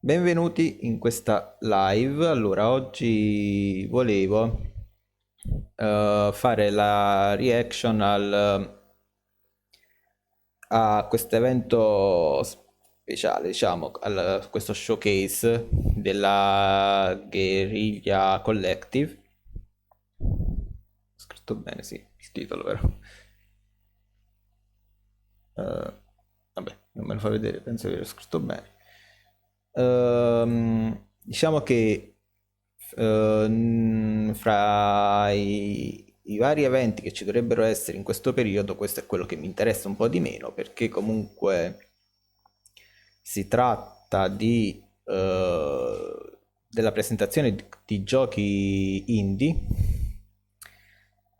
Benvenuti in questa live. Allora, oggi volevo fare la reaction a questo evento speciale, diciamo, questo showcase della Guerrilla Collective. Ho scritto bene, sì, il titolo, vero? Eh, vabbè, non me lo fa vedere, penso di aver scritto bene. Diciamo che fra i vari eventi che ci dovrebbero essere in questo periodo, questo è quello che mi interessa un po' di meno, perché comunque si tratta della presentazione di giochi indie.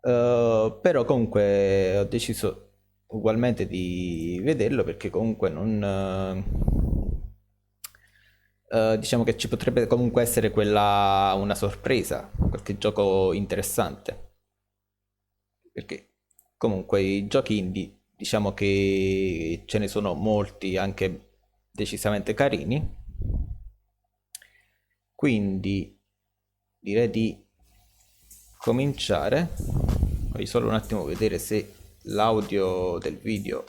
Però comunque ho deciso ugualmente di vederlo perché comunque non diciamo che ci potrebbe comunque essere quella una sorpresa, qualche gioco interessante. Perché comunque i giochi indie diciamo che ce ne sono molti anche decisamente carini, quindi direi di cominciare. Voglio solo un attimo vedere se l'audio del video,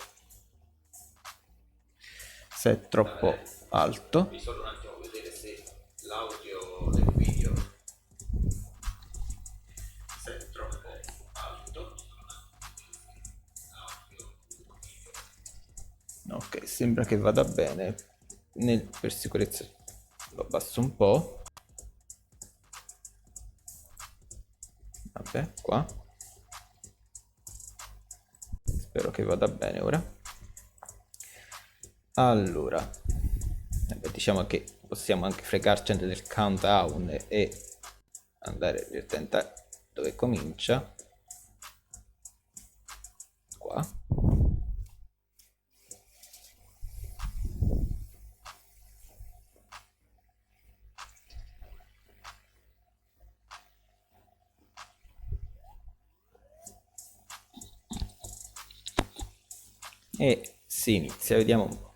se è troppo alto. Voglio solo un attimo vedere se l'audio del video, se è troppo alto. Ok, sembra che vada bene. Per sicurezza lo abbasso un po'. Vabbè, qua. Spero che vada bene ora. Allora, diciamo che possiamo anche fregarci del countdown e andare direttamente a dove comincia. Qua. E si inizia, vediamo un po'.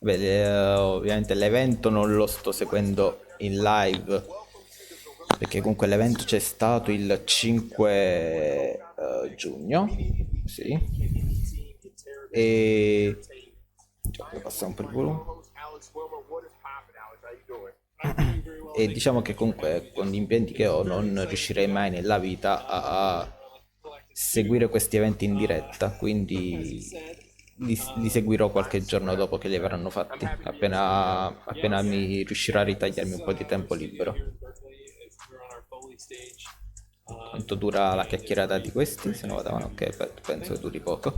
Beh, ovviamente l'evento non lo sto seguendo in live perché comunque l'evento c'è stato il 5 giugno, sì, e cioè, passiamo un po' il volume. E diciamo che comunque con gli impegni che ho non riuscirei mai nella vita a seguire questi eventi in diretta, quindi li seguirò qualche giorno dopo che li avranno fatti, appena mi riuscirò a ritagliarmi un po' di tempo libero. Quanto dura la chiacchierata di questi? Se no vado avanti, ok, penso che duri poco.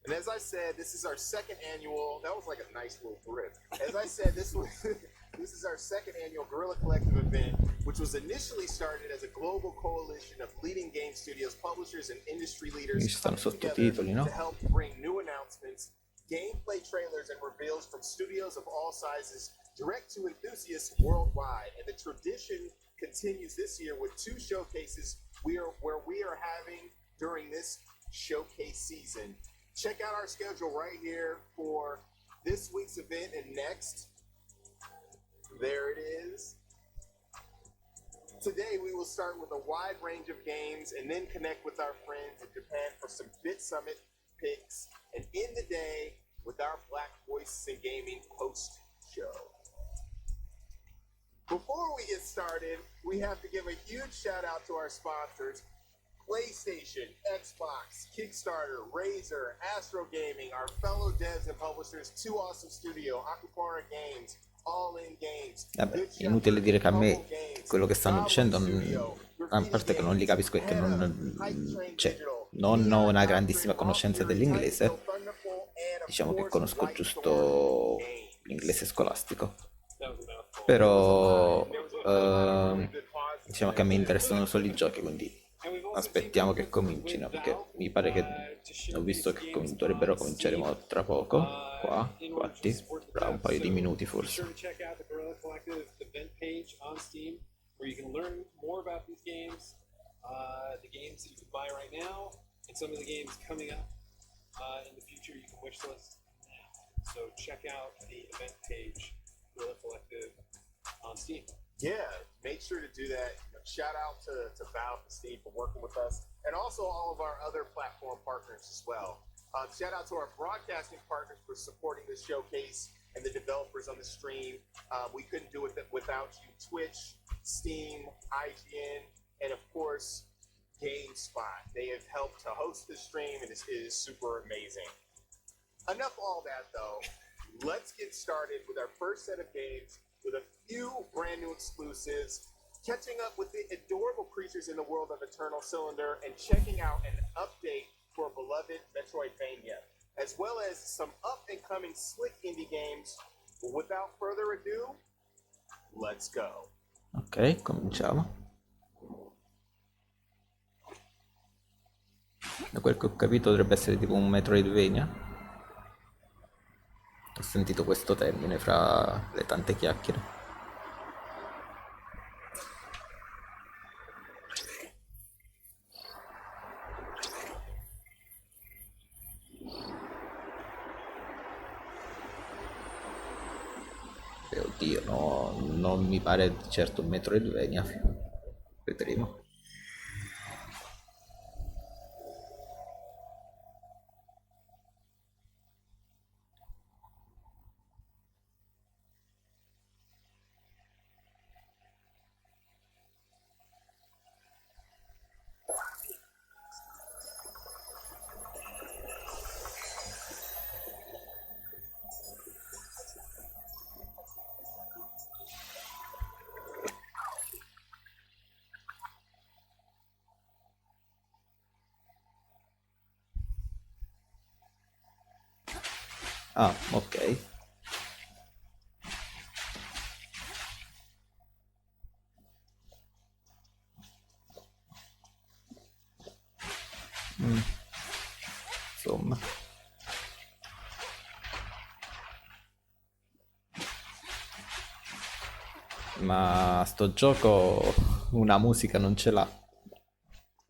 And as I said, this is our second annual. That was like a nice little thrift. As I said, this is our second annual Guerrilla Collective event, which was initially started as a global coalition of leading game studios, publishers, and industry leaders Qui ci stanno coming together sottotitoli, no? to help bring new announcements, gameplay trailers, and reveals from studios of all sizes direct to enthusiasts worldwide. And the tradition continues this year with two showcases where we are having during this showcase season. Check out our schedule right here for this week's event and next. There it is. Today we will start with a wide range of games and then connect with our friends in Japan for some Bit Summit picks and end the day with our Black Voices in Gaming post show. Before we get started, we have to give a huge shout out to our sponsors: PlayStation, Xbox, Kickstarter, Razer, Astro Gaming, our fellow devs and publishers, Two Awesome Studio, Akupara Games, All In Games. Vabbè, inutile dire che a me quello che stanno dicendo, a parte che non li capisco e che cioè, non ho una grandissima conoscenza dell'inglese, diciamo che conosco giusto l'inglese scolastico, però diciamo che a me interessano solo i giochi, quindi aspettiamo che comincino, perché mi pare che ho visto che dovrebbero cominciare tra poco, qua, infatti, tra un paio di minuti forse. So check out the event page, Guerrilla Collective on Steam. Yeah, make sure to do that. Shout out to Valve and Steam for working with us, and also all of our other platform partners as well. Shout out to our broadcasting partners for supporting this showcase and the developers on the stream. We couldn't do it without you. Twitch, Steam, IGN, and of course, GameSpot. They have helped to host this stream, and this is super amazing. Enough all that, though. Let's get started with our first set of games with a few brand new exclusives, catching up with the adorable creatures in the world of Eternal Cylinder, and checking out an update for beloved Metroidvania, as well as some up-and-coming slick indie games. Without further ado, let's go. Ok, cominciamo. Da quel che ho capito dovrebbe essere tipo un Metroidvania. Ho sentito questo termine fra le tante chiacchiere. E oddio, no, non mi pare di certo un Metroidvania. Vedremo. Ah, ok. Insomma. Ma sto gioco una musica non ce l'ha.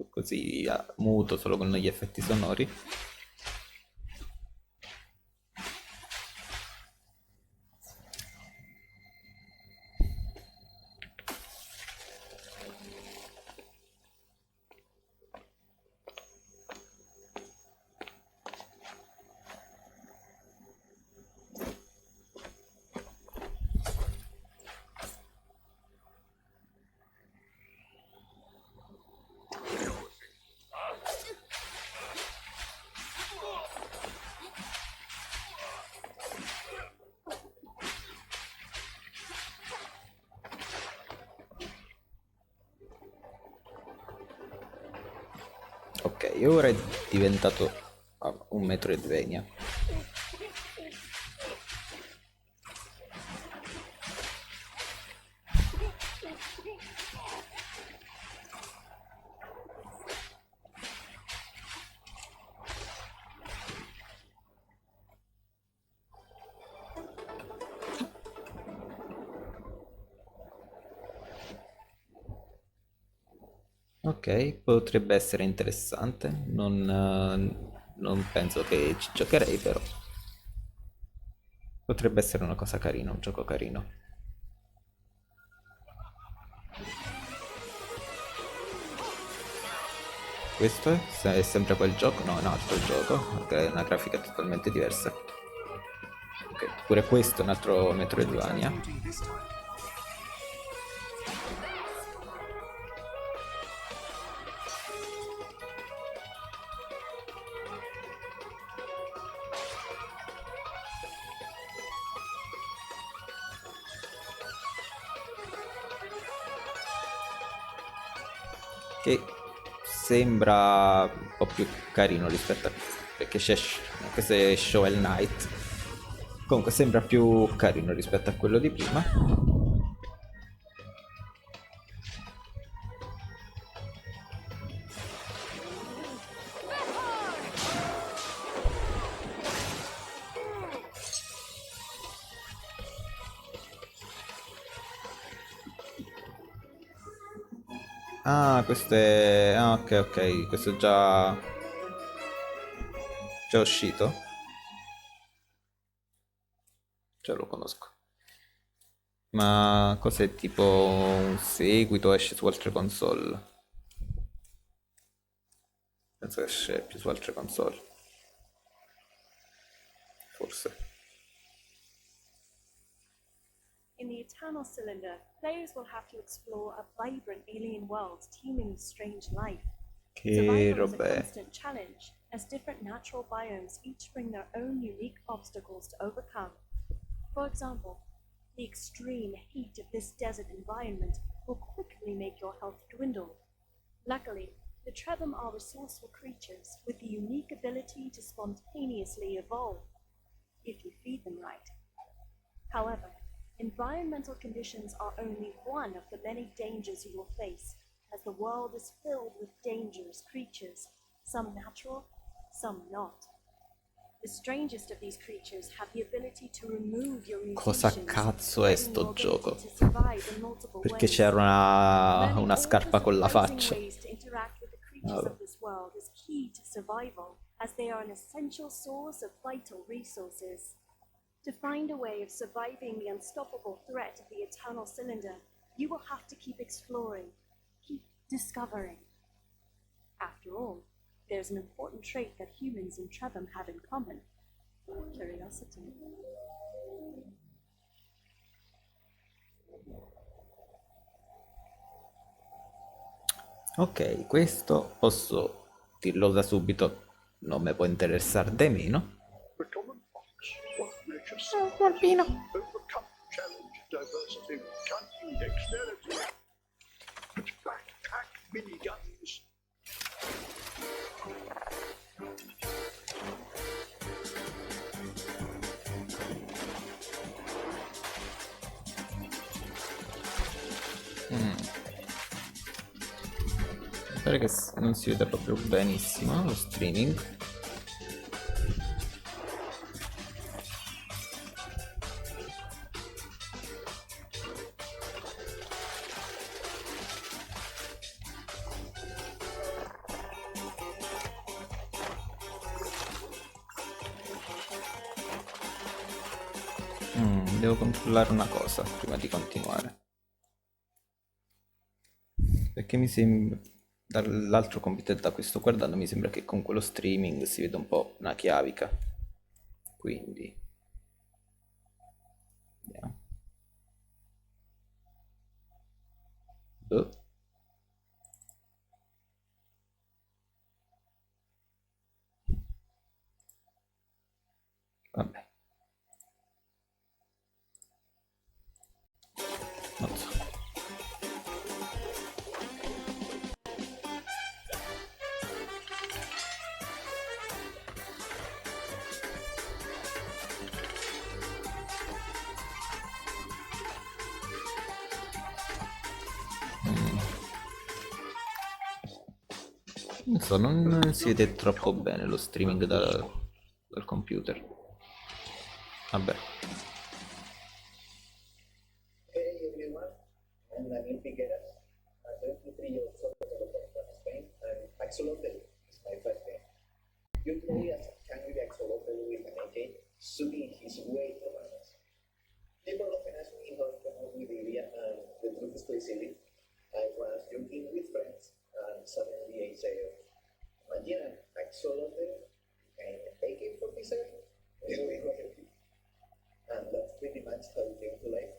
Così muto solo con gli effetti sonori. Ok, ora è diventato un Metroidvania. Ok, potrebbe essere interessante. Non penso che ci giocherei, però potrebbe essere una cosa carina, un gioco carino. Questo è, è sempre quel gioco? No, è un altro gioco, perché è una grafica totalmente diversa. Ok, pure questo è un altro Metroidvania. Che sembra un po' più carino rispetto a... perché c'è anche se è Shovel Knight, comunque sembra più carino rispetto a quello di prima. Ah, questo è... ah, ok, ok, questo è già uscito. Cioè lo conosco. Ma cos'è tipo un seguito? Esce su altre console? Penso che esce più su altre console. Forse. In the Eternal Cylinder, players will have to explore a vibrant alien world teeming with strange life. Che Survival is a roba è? constant challenge, as different natural biomes each bring their own unique obstacles to overcome. For example, the extreme heat of this desert environment will quickly make your health dwindle. Luckily, the Trebhum are resourceful creatures with the unique ability to spontaneously evolve, if you feed them right. However, environmental conditions are only one of the many dangers you will face, as the world is filled with dangerous creatures, some natural, some not. The strangest of these creatures have the ability to remove your Cosa mutations, cazzo è threatening your sto ability gioco? to survive in multiple Perché ways. c'era Learning una all scarpa the con la surprising faccia? ways to interact with the creatures Vabbè. of this world is key to survival, as they are an essential source of vital resources. To find a way of surviving the unstoppable threat of the Eternal Cylinder, you will have to keep exploring, keep discovering. After all, there's an important trait that humans and Trebhum have in common: curiosity. Ok, questo posso dirlo da subito, non mi può interessare di meno. The common fox, what measures Alpino. overcome challenge, diversity, cunning, dexterity. It's backpack miniguns. Pare che non si vede proprio benissimo lo streaming. Devo controllare una cosa prima di continuare. Perché mi sembra, dall'altro computer da cui sto guardando, mi sembra che con quello streaming si veda un po' una chiavica. Quindi, vediamo. Oh. Vabbè. Non so. Non so, non si vede troppo bene lo streaming dal computer. Vabbè. Hey everyone, I'm Daniel Figueras. I'm 23 years old from Spain, and Axolotl is my first name. You play as a hungry axolotl with an AK, sucking his way to us. People often ask me how I came up with the idea, and the truth is pretty silly. I was joking with friends, and suddenly I say, imagine an axolotl and AK-47? It was a and that's pretty much how it came to life.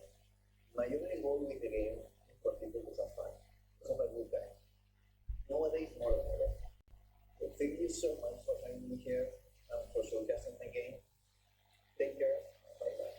My only goal with the game is for people to have fun, to have a good time. Nowadays, more than ever. So thank you so much for having me here and for showcasing my game. Take care. Bye bye.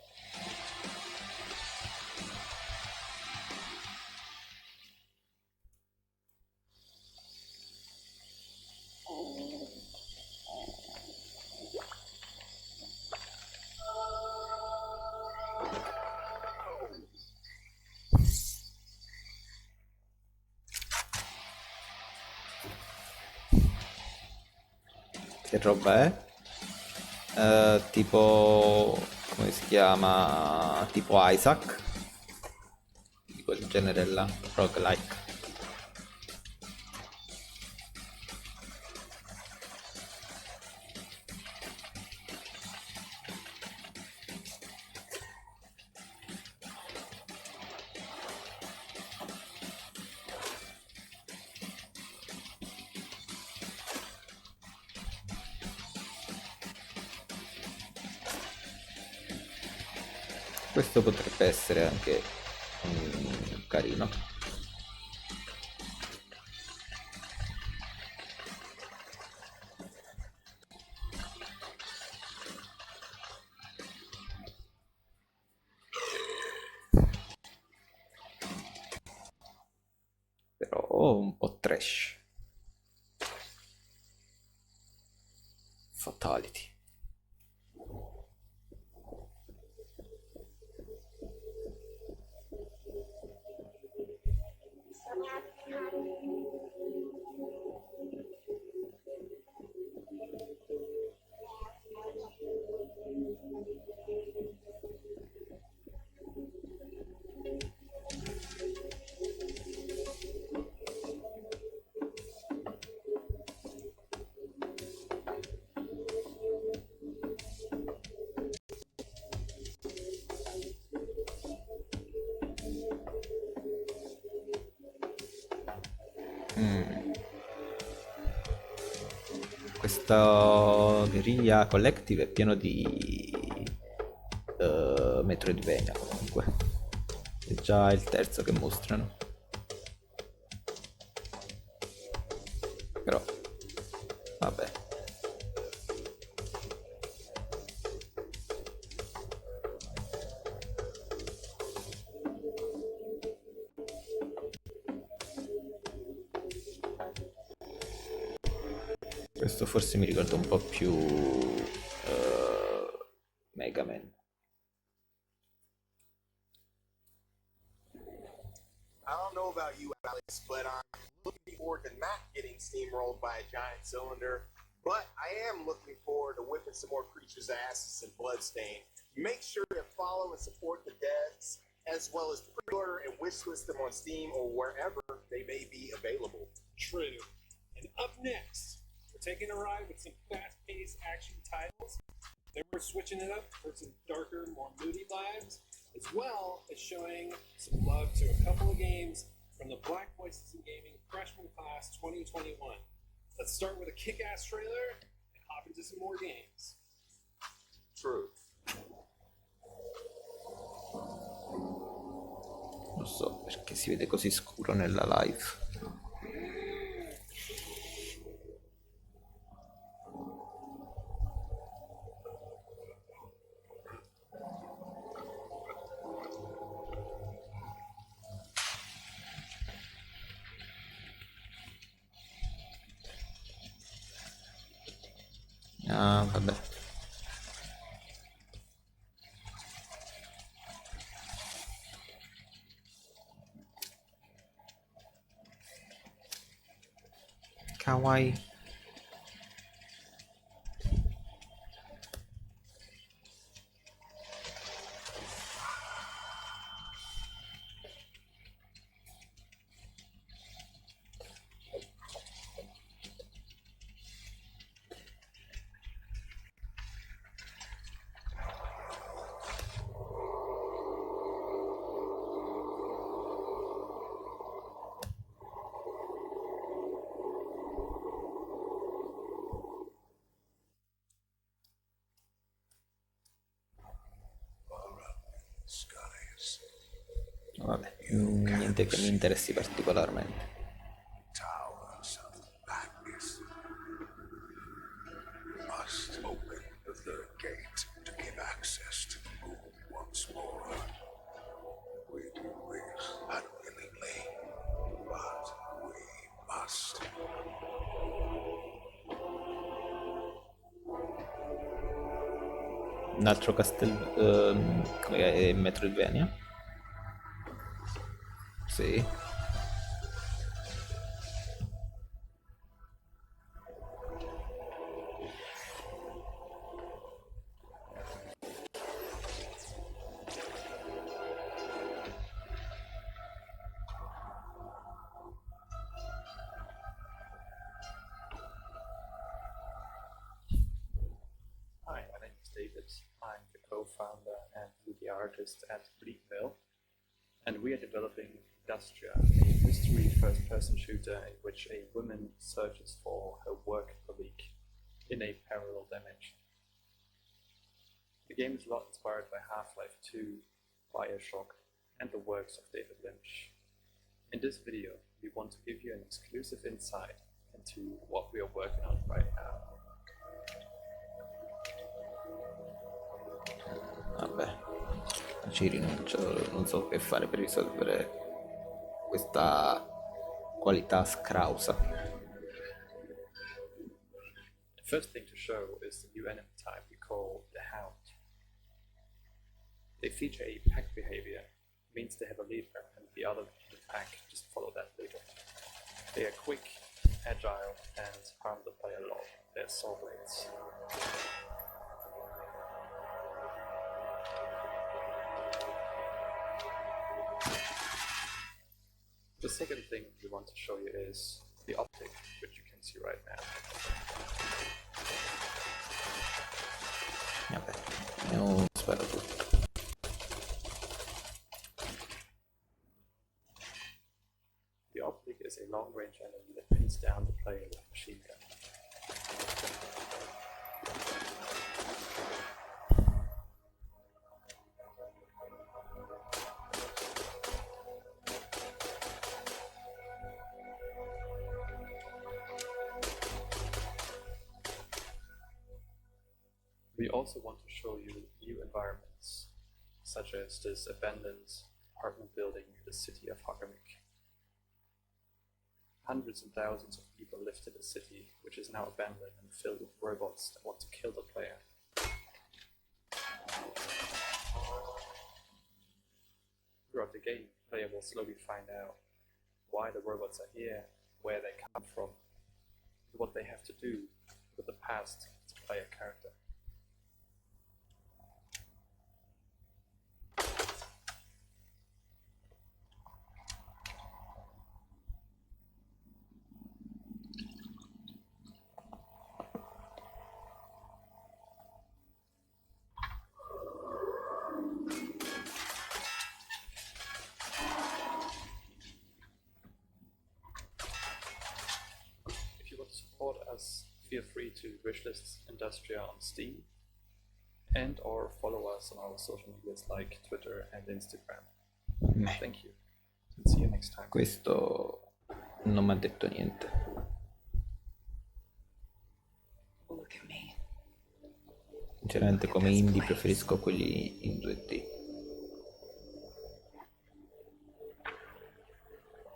Che roba è? Tipo, come si chiama? Tipo Isaac, di quel genere là, roguelike. Questo potrebbe essere anche carino. Però un po' trash. Fatality. Questo Guerrilla Collective è pieno di Metroidvania comunque. È già il terzo che mostrano. Però, vabbè. Questo forse mi ricorda un po' più Mega Man. I don't know about you, Alex, but I'm looking forward to not getting steamrolled by a giant cylinder. But I am looking forward to whipping some more creatures' asses in Bloodstain. Make sure to follow and support the devs, as well as pre-order and wishlist them on Steam or wherever they may be available. True. And up next, we're taking a ride with some fast-paced action titles. Then we're switching it up for some darker, more moody vibes, as well as showing some love to a couple of games from the Black Voices in Gaming Freshman Class 2021. Let's start with a kick-ass trailer and hop into some more games. True. Non so perché si vede così scuro nella live. Ah, vabbè. Kawaii. Vabbè, niente che mi interessi particolarmente. Towers of blackness must open the third gate to give access to the moon once more. We do this unwillingly, but we must. Un altro come è Metroidvania? Sì. Hi, my name is David. I'm the co-founder and the artist at Bleakville, and we are developing Industria, a mystery first-person shooter in which a woman searches for her work colleague in a parallel dimension. The game is a lot inspired by Half-Life 2, BioShock, and the works of David Lynch. In this video, we want to give you an exclusive insight into what we are working on right now. Vabbè, ci rinuncio, non so che fare per risolvere questa qualità scrausa. The first thing to show is the new enemy type we call the Hound. They feature a pack behavior, means they have a leader and the other in the pack just follow that leader. They are quick, agile, and harm the player a lot. They're saw blades. The second thing we want to show you is the optic, which you can see right now. Vabbè, io spero tutto. The optic is a long-range enemy that pins down the player with a machine gun. We also want to show you new environments, such as this abandoned apartment building in the city of Hagamik. Hundreds and thousands of people lived in the city, which is now abandoned and filled with robots that want to kill the player. Throughout the game, the player will slowly find out why the robots are here, where they come from, and what they have to do with the past as a player character. If you want to support us, feel free to wishlist Industria on Steam and or follow us on our social medias like Twitter and Instagram. Thank you, and see you next time. Questo non mi ha detto niente. Look at me. Sinceramente come indie preferisco quelli in 2D.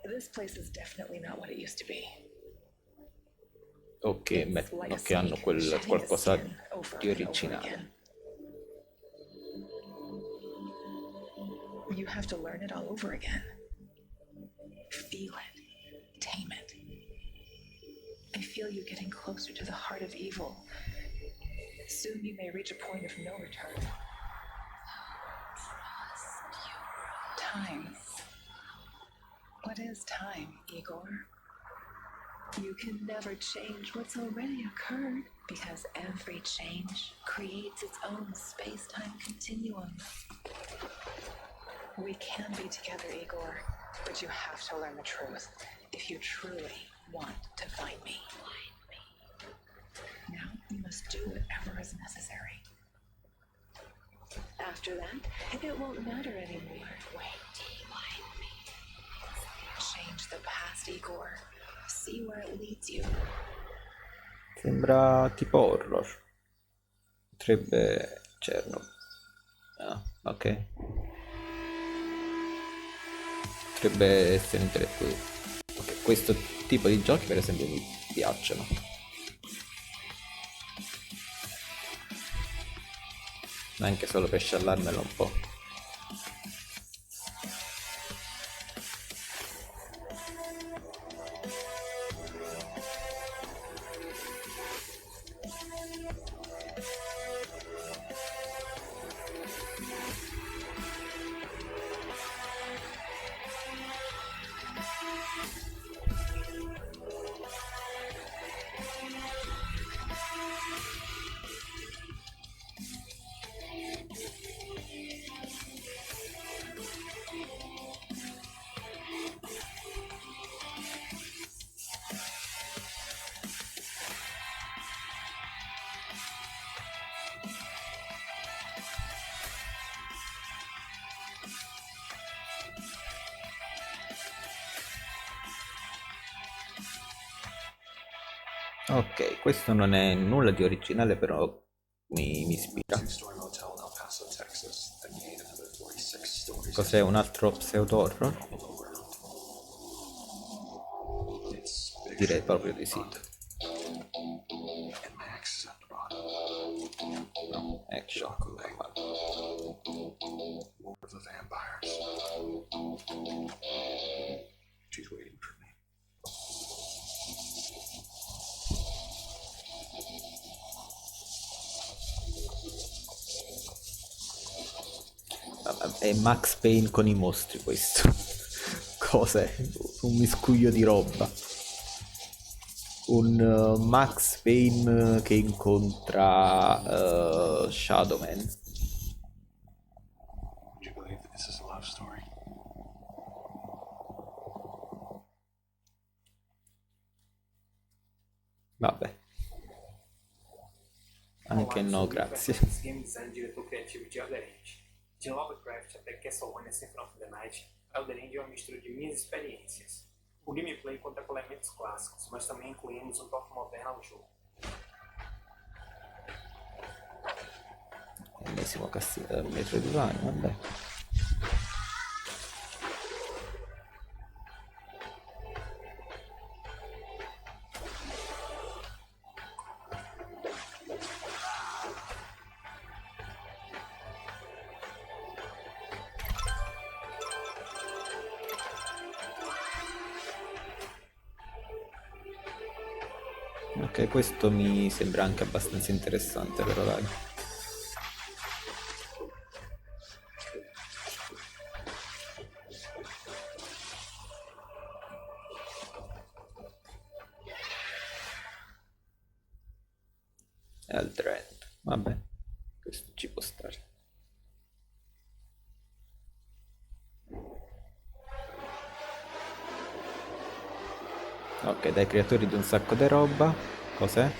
This place is definitely not what it used to be. O che, o che hanno qualcosa di originale. You have to learn it all over again. Feel it. Tame it. I feel you getting closer to the heart of evil. Soon you may reach a point of no return. Time. What is time, Igor? You can never change what's already occurred, because every change creates its own space-time continuum. We can be together, Igor, but you have to learn the truth if you truly want to find me. Now you must do whatever is necessary. After that, it won't matter anymore. Change the past, Igor. See where it leads you. Sembra tipo horror. Potrebbe Chernobyl. Ah, ok. Potrebbe essere interessante. Ok, questo tipo di giochi per esempio mi piacciono. Anche solo per sciallarmelo un po'. Ok, questo non è nulla di originale, però mi ispira. Two-story motel in El Paso, Texas, that gained another 46 stories. Cos'è, un altro pseudo-horror? It's big Direi proprio di sì. and Max is at the bottom. Action. Chocolate. More of the vampires. She's waiting for me. È Max Payne con i mostri questo. Cos'è? Un miscuglio di roba. Un Max Payne che incontra Shadowman. Do you believe that this is a love story? Vabbè. Anche no, grazie. Game design e diretor criativo de Elderend. De Lovecraft até Castlevania Symphony of the Night, Elderend é uma mistura de minhas experiências. O gameplay conta com elementos clássicos, mas também incluímos um toque moderno ao jogo. Ennesimo Metroidvania, vabbè. Ok, questo mi sembra anche abbastanza interessante, però dai. Eldrand, vabbè, questo ci può stare. Ok, dai creatori di un sacco di roba. Cos'è?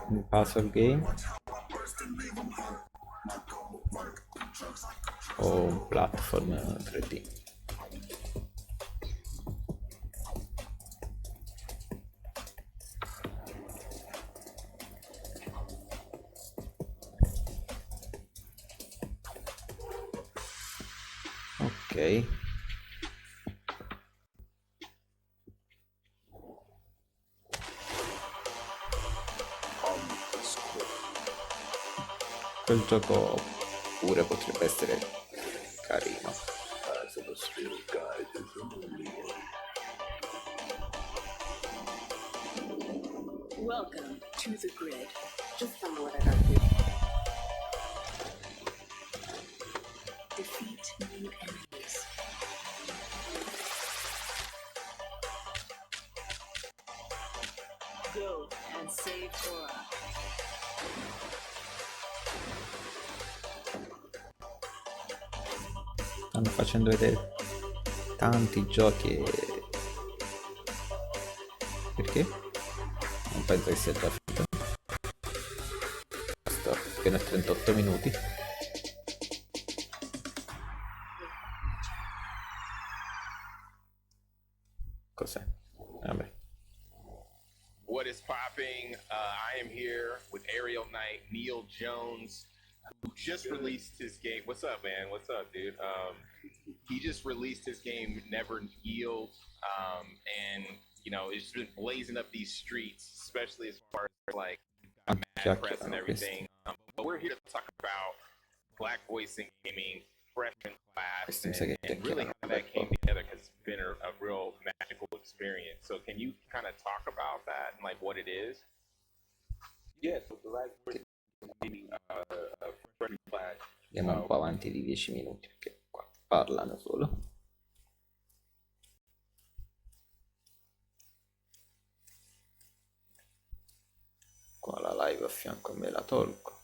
Un puzzle game? O un platform 3D? Ok. Quel gioco pure potrebbe essere carino. Eyes of a spirit guide is the only one. Welcome to the grid. Just follow what I got you. Defeat new enemies. Go and save Aura. Stanno facendo vedere tanti giochi e... Perché? Non penso che sia già finito. Sto appena a 38 minuti. Cos'è? Vabbè. What is popping? I am here with Ariel Knight, Neil Jones, who just released his game. What's up, man? What's up, dude? He just released his game, Never Yield, and you know it's been blazing up these streets, especially as far as like mad press and everything. But we're here to talk about Black Voice in gaming, fresh in class, and really how that came together because it's been a real magical experience. So can you kind of talk about that and like what it is? Yeah, so Black Voice gaming, fresh in class. Andiamo un po' avanti di 10 minuti perché qua parlano solo. Qua la live a fianco a me la tolgo.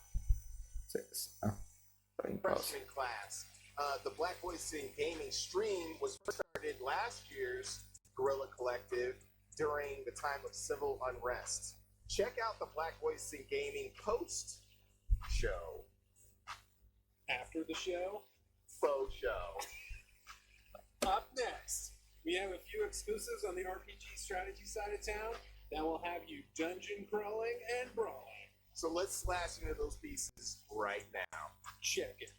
Sì, sì. Ah, in pausa. Freshman class. The Black Boys Sing Gaming stream was first started last year's Guerrilla Collective during the time of civil unrest. Check out the Black Boys Sing Gaming post show. After the show, Faux show. up next, we have a few exclusives on the RPG strategy side of town that will have you dungeon crawling and brawling. So let's slash into those pieces right now. Check it.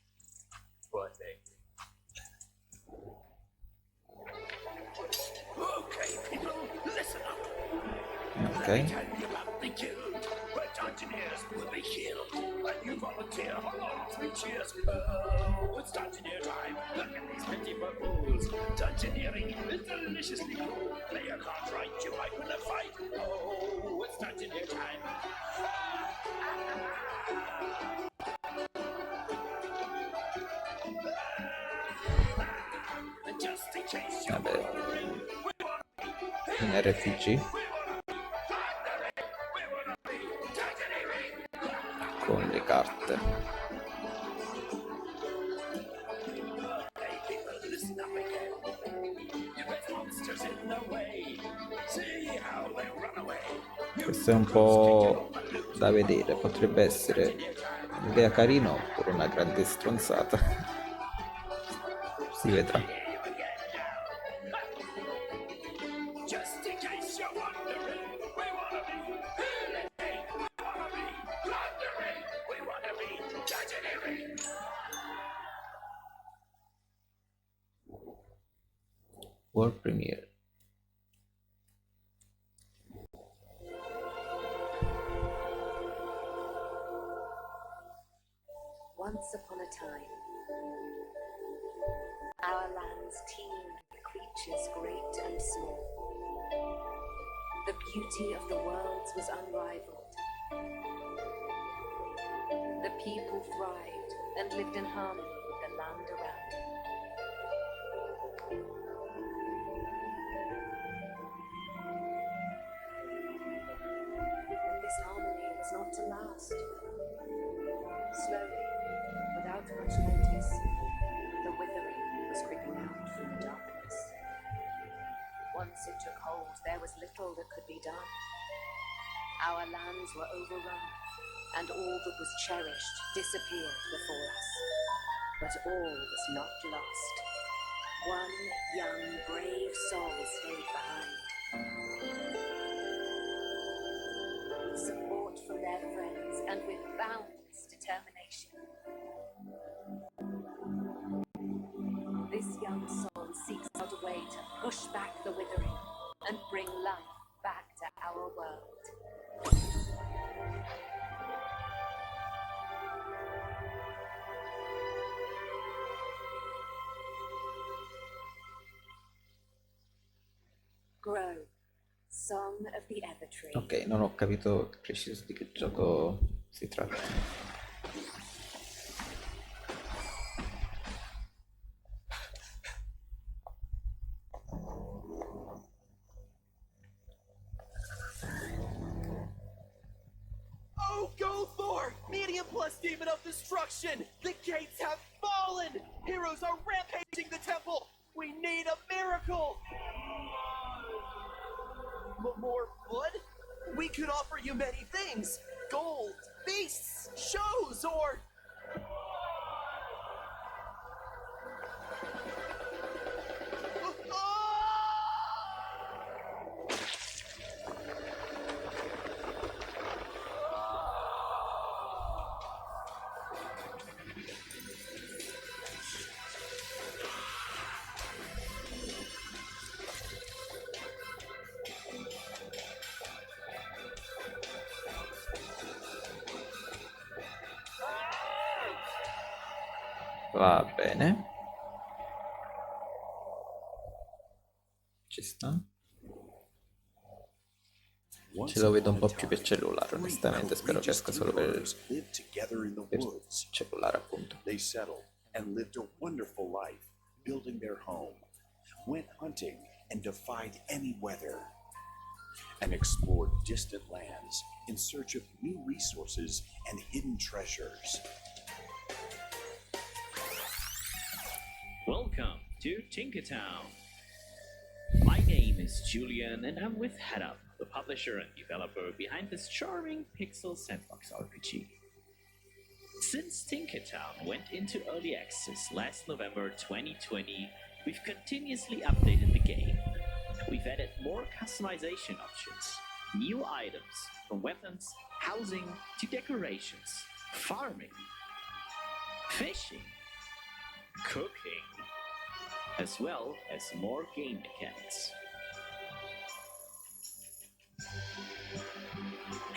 But they Okay, people, listen up. Ok. Tell me about the guild where dungeoneers will be killed. And you volunteer for all 3 cheers. Oh, it's dungeoneer time. Look at these pretty bubbles. Dungeoneering is deliciously cool. Play your cards right, you might win a fight. Oh, it's dungeoneer time. Just in case you're Vabbè, wondering, un RPG con le carte. hey people, listen up again. You bet monsters in the way. See how they run away. Questo è un po' da vedere, potrebbe essere un'idea carina oppure una grande stronzata. Si vedrà. Just in case you're wondering, we wanna be healing, we wanna be plundering, we wanna be dungeoneering. World Premiere. Once upon a time, our lands teemed with creatures great and small. The beauty of the worlds was unrivaled. The people thrived and lived in harmony with the land around them. But this harmony was not to last. Slowly, without much notice, the withering was creeping out from the darkness. Once it took hold, there was little that could be done. Our lands were overrun, and all that was cherished disappeared before us. But all was not lost. One young, brave soul stayed behind. With support from their friends and with boundless determination, this young soul seeks out a way to push back the withering and bring life back to our world. Grow, Song of the Evertree. Ok, non ho capito preciso di che gioco si tratta. Oh, Gothor! Medium plus demon of destruction! The gates have fallen! Heroes are rampaging the temple! We need a miracle! More blood? We could offer you many things! Gold, beasts, shows, or... Va bene. Ci sta. Ce lo vedo un po' più per cellulare, onestamente. Spero che esca solo per cellulare, appunto. They settled and lived a wonderful life, building their home, went hunting and defied any weather, and explored distant lands in search of new resources and hidden treasures. Welcome to Tinkertown. My name is Julian, and I'm with Headup, the publisher and developer behind this charming pixel sandbox RPG. Since Tinkertown went into early access last November 2020, we've continuously updated the game. We've added more customization options, new items, from weapons, housing, to decorations, farming, fishing, cooking, as well as more game mechanics.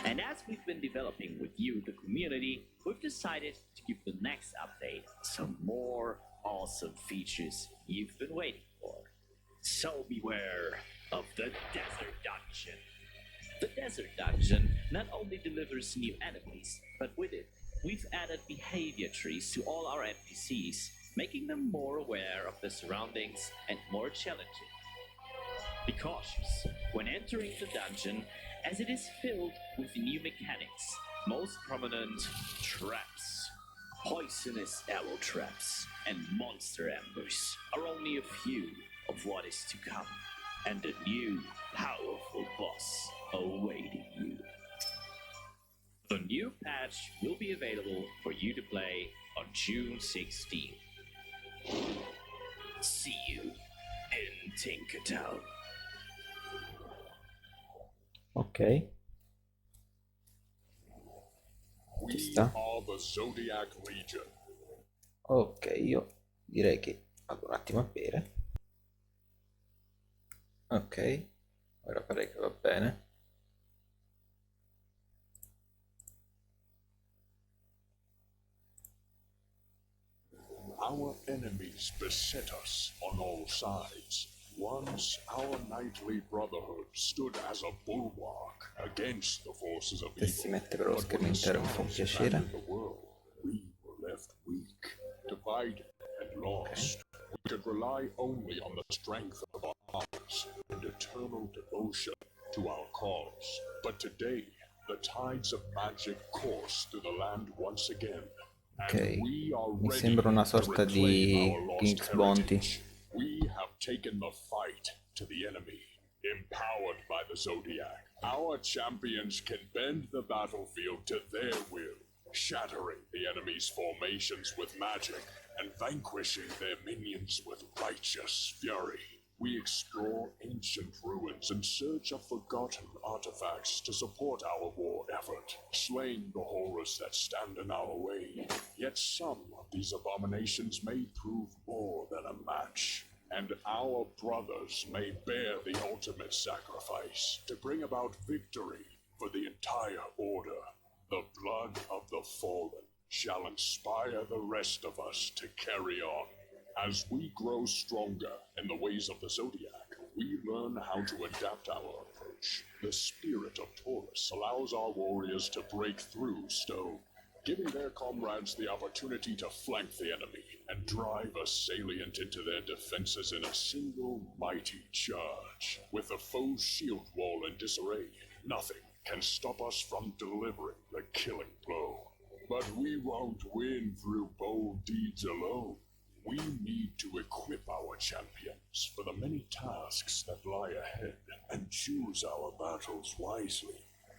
And as we've been developing with you, the community, we've decided to give the next update some more awesome features you've been waiting for. So beware of the Desert Dungeon. The Desert Dungeon not only delivers new enemies, but with it, we've added behavior trees to all our NPCs, making them more aware of their surroundings and more challenging. Be cautious when entering the dungeon, as it is filled with new mechanics, most prominent traps. Poisonous arrow traps and monster ambush are only a few of what is to come, and a new powerful boss awaiting you. The new patch will be available for you to play on June 16th. See you in Tinkertown. Ok, ci We sta. are the Zodiac Legion. Ok, io direi che vado un attimo a bere. Ok, ora pare che va bene. Our enemies beset us on all sides. Once our knightly brotherhood stood as a bulwark against the forces of Se si evil. mette però lo But schermo when intero mi fa un stars piacere. abandoned the world, we were left weak, divided, and lost. We could rely only on the strength of our arms and eternal devotion to our cause. But today, the tides of magic course through the land once again. Ok, And we are mi ready sembra una to sorta reclaim di our lost King's Bounty. heritage. We have taken the fight to the enemy, empowered by the Zodiac. Our champions can bend the battlefield to their will, shattering the enemy's formations with magic and vanquishing their minions with righteous fury. We explore ancient ruins in search of forgotten artifacts to support our war effort, slaying the horrors that stand in our way. Yet some of these abominations may prove more than a match, and our brothers may bear the ultimate sacrifice to bring about victory for the entire order. The blood of the fallen shall inspire the rest of us to carry on. As we grow stronger in the ways of the Zodiac, we learn how to adapt our approach. The spirit of Taurus allows our warriors to break through stone, giving their comrades the opportunity to flank the enemy and drive a salient into their defenses in a single mighty charge. With the foe's shield wall in disarray, nothing can stop us from delivering the killing blow. But we won't win through bold deeds alone. We need to equip our champions for the many tasks that lie ahead and choose our battles wisely.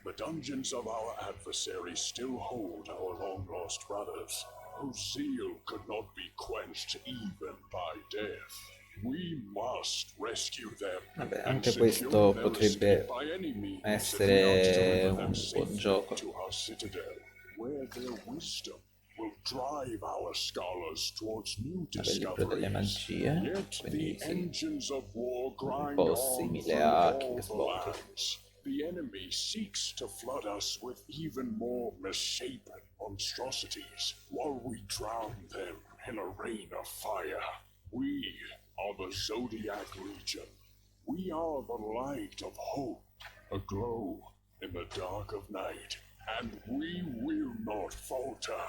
The dungeons of our adversaries still hold our long-lost brothers, whose zeal could not be quenched even by death. We must rescue them. Vabbè, and anche secure questo their potrebbe escape by any means if we are to essere deliver un them buon safely gioco. to our citadel, where their wisdom will drive our scholars towards new Vabbè, il libro delle discoveries. magie, Yet quindi the sì, engines of war un grind po' on simile through a all King's the Bounty. lands. The enemy seeks to flood us with even more misshapen monstrosities, while we drown them in a rain of fire. We are the Zodiac Legion. We are the light of hope, a glow in the dark of night, and we will not falter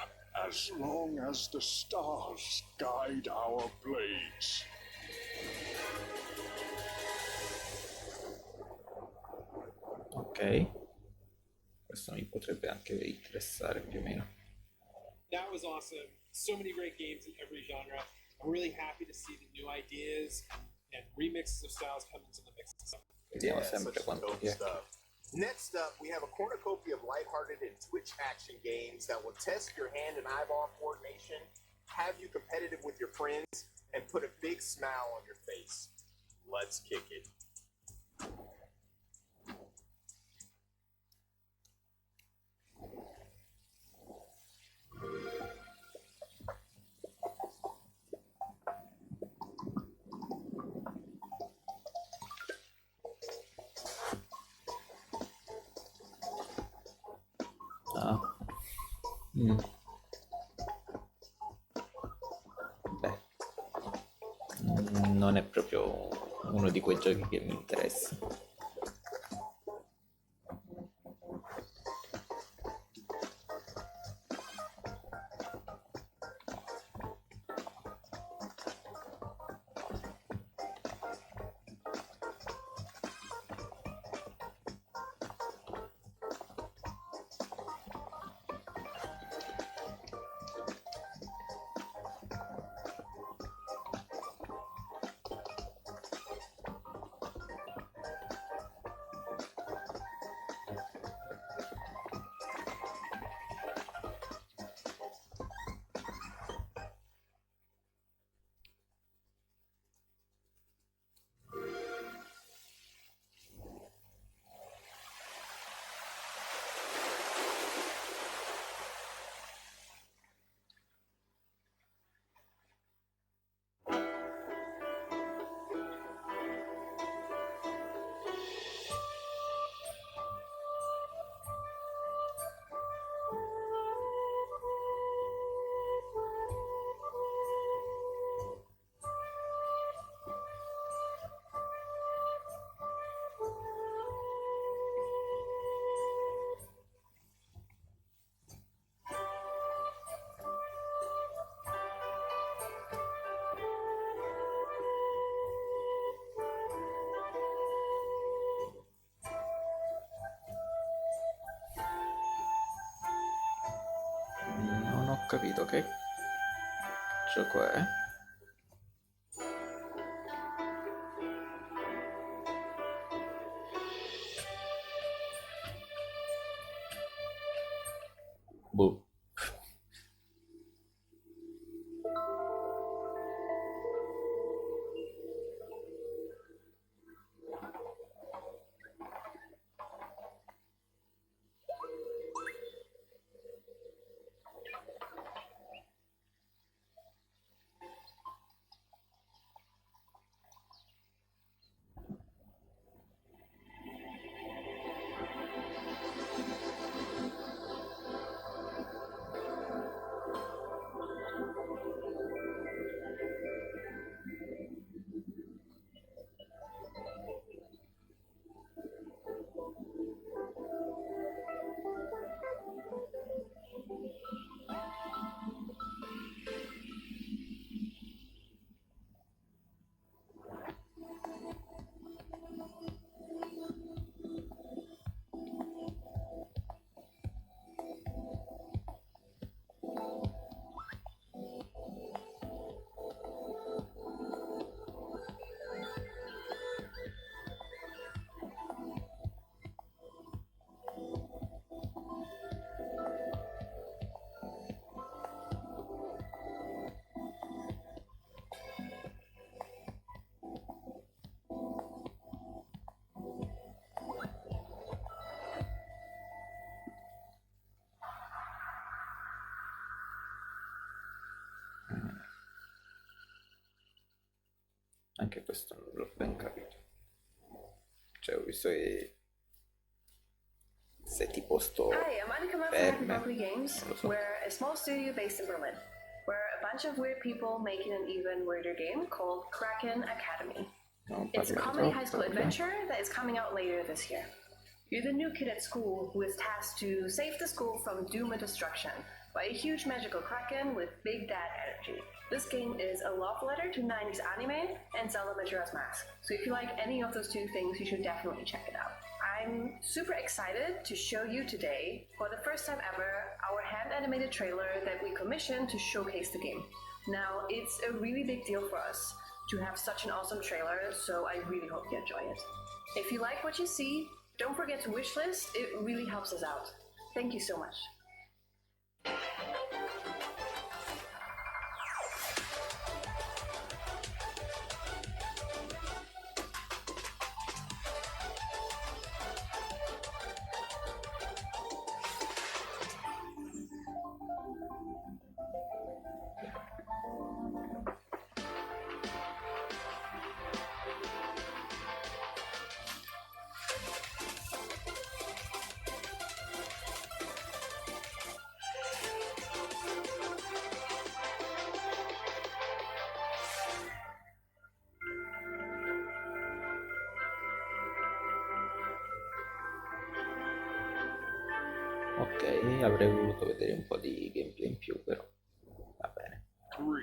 as long as the stars guide our blades. Ok, questo mi potrebbe anche interessare più o meno. That was awesome. So many great games in every genre. I'm really happy to see the new ideas and remixes of styles come into the mix. Vediamo Yeah, sempre such quanto dope piace. stuff. Next up, we have a cornucopia of lighthearted and Twitch action games that will test your hand and eyeball coordination, have you competitive with your friends, and put a big smile on your face. Let's kick it. Ah. Mm. Beh, non è proprio uno di quei giochi che mi interessa. Non ho capito che gioco è. Boh. Anche questo non l'ho ben capito. Cioè, ho visto che se tipo sto Hi, I'm Annika from Happy ferme, Broccoli Games. non lo so. We're a small studio based in Berlin. We're a bunch of weird people making an even weirder game called Kraken Academy. Non It's a parlare comedy troppo, high school ok? adventure that is coming out later this year. You're the new kid at school who is tasked to save the school from doom and destruction by a huge magical kraken with big dad energy. This game is a love letter to 90s anime and Zelda Majora's Mask. So if you like any of those two things, you should definitely check it out. I'm super excited to show you today, for the first time ever, our hand-animated trailer that we commissioned to showcase the game. Now, it's a really big deal for us to have such an awesome trailer, so I really hope you enjoy it. If you like what you see, don't forget to wishlist, it really helps us out. Thank you so much. Ok, avrei voluto vedere un po' di gameplay in più, però va bene. 3,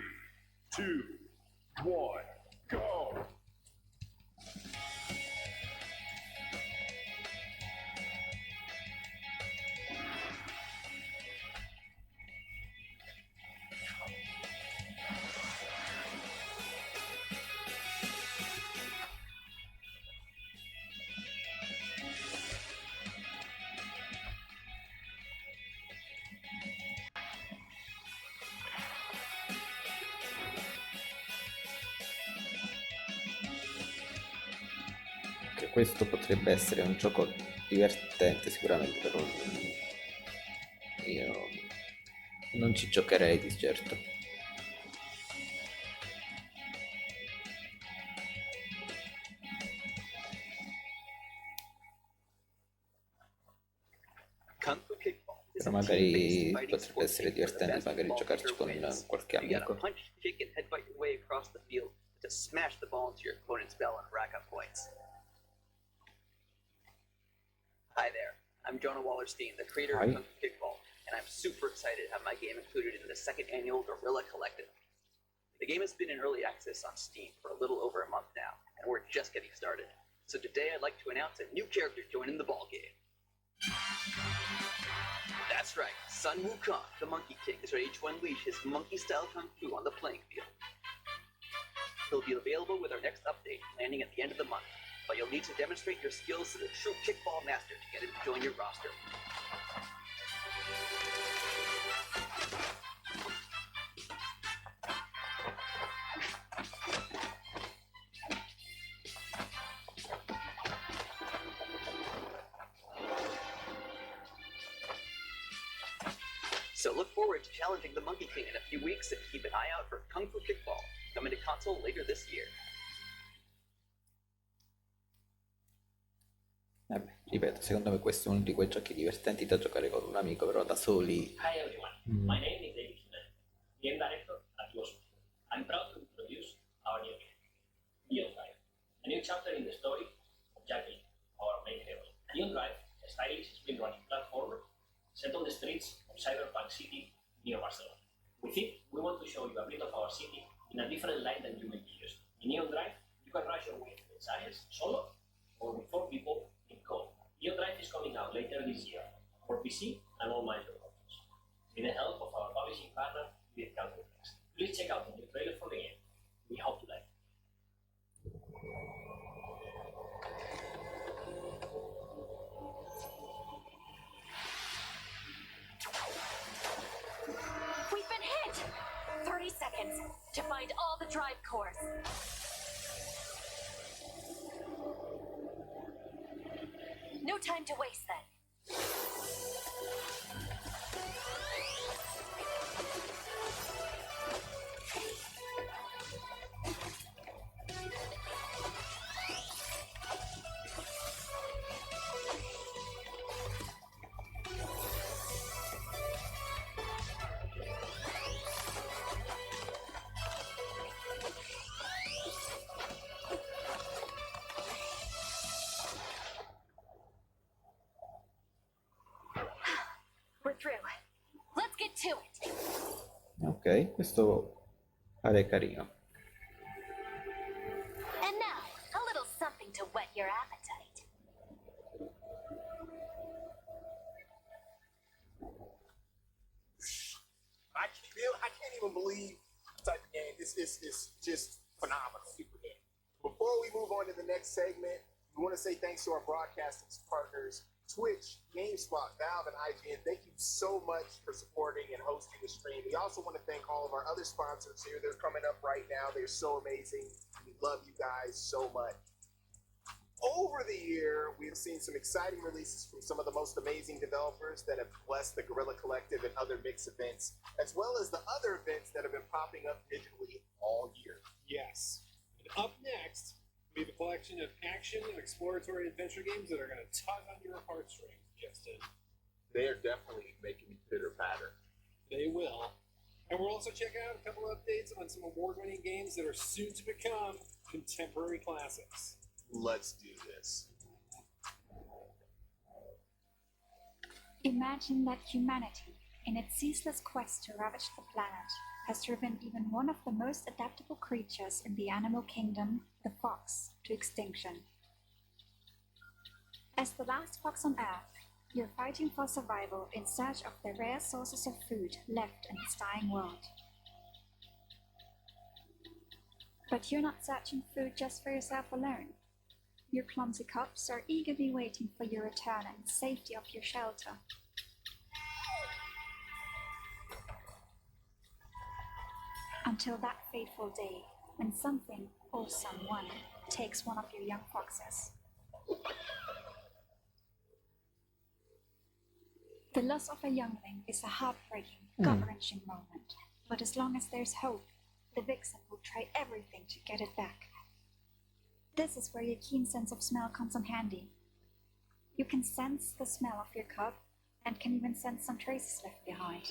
2, 1, go! Che questo potrebbe essere un gioco divertente sicuramente, però io non ci giocherei di certo. Però magari potrebbe essere divertente magari giocarci con qualche You gotta amico. punch, kick, and headbutt your way across the field to smash the ball into your opponent's bell and rack up points. Hi there, I'm Jonah Wallerstein, the creator Hi. of Kung Fu Kickball, and I'm super excited to have my game included in the second annual Guerrilla Collective. The game has been in early access on Steam for a little over a month now, and we're just getting started. So today I'd like to announce a new character joining the ballgame. That's right, Sun Wukong, the Monkey King, is ready to unleash his monkey-style kung fu on the playing field. He'll be available with our next update, landing at the end of the month, but you'll need to demonstrate your skills as a true kickball master to get him to join your roster. So look forward to challenging the Monkey King in a few weeks and keep an eye out for Kung Fu Kickball, coming to console later this year. Vabbè, ripeto, secondo me questo è uno di quei giochi divertenti da giocare con un amico, però da soli. Hi everyone, my name is David Kimmel, game director at Ghost. I'm proud to introduce our new game, Neon Drive, a new chapter in the story of Jackie, our main hero. Neon Drive, a stylish spin-running platformer set on the streets of cyberpunk city near Barcelona. With it, we want to show you a bit of our city in a different light than you may be used. In Neon Drive, you can rush your way through its areas solo or with 4 people in co. Neon Drive is coming out later this year for PC and all major consoles, with the help of our publishing partner, Guerrilla. Please check out the new trailer for the game. We hope you like it. We've been hit! 30 seconds to find all the drive cores. No time to waste then. We're through. Let's get to it. Ok, questo pare carino. And now, a little something to whet your appetite. I can't even believe type of game. It's just phenomenal. Super good. Before we move on to the next segment, we want to say thanks to our broadcasting partners, Twitch, GameSpot, Valve, and IGN. Thank you so much for supporting and hosting the stream. We also want to thank all of our other sponsors here. They're coming up right now. They're so amazing. We love you guys so much. Over the year, we have seen some exciting releases from some of the most amazing developers that have blessed the Guerrilla Collective and other mix events, as well as the other events that have been popping up digitally all year. Yes. And up next, we have a collection of action and exploratory adventure games that are going to tug on your heartstrings, Justin. They are definitely making me pitter-patter. They will. And we'll also check out a couple updates on some award-winning games that are soon to become contemporary classics. Let's do this. Imagine that humanity, in its ceaseless quest to ravage the planet, has driven even one of the most adaptable creatures in the animal kingdom, the fox, to extinction. As the last fox on Earth, you're fighting for survival in search of the rare sources of food left in its dying world. But you're not searching food just for yourself alone. Your clumsy cubs are eagerly waiting for your return and the safety of your shelter. Until that fateful day, when something or someone takes one of your young foxes. The loss of a youngling is a heartbreaking, gut-wrenching moment. But as long as there's hope, the vixen will try everything to get it back. This is where your keen sense of smell comes in handy. You can sense the smell of your cub and can even sense some traces left behind.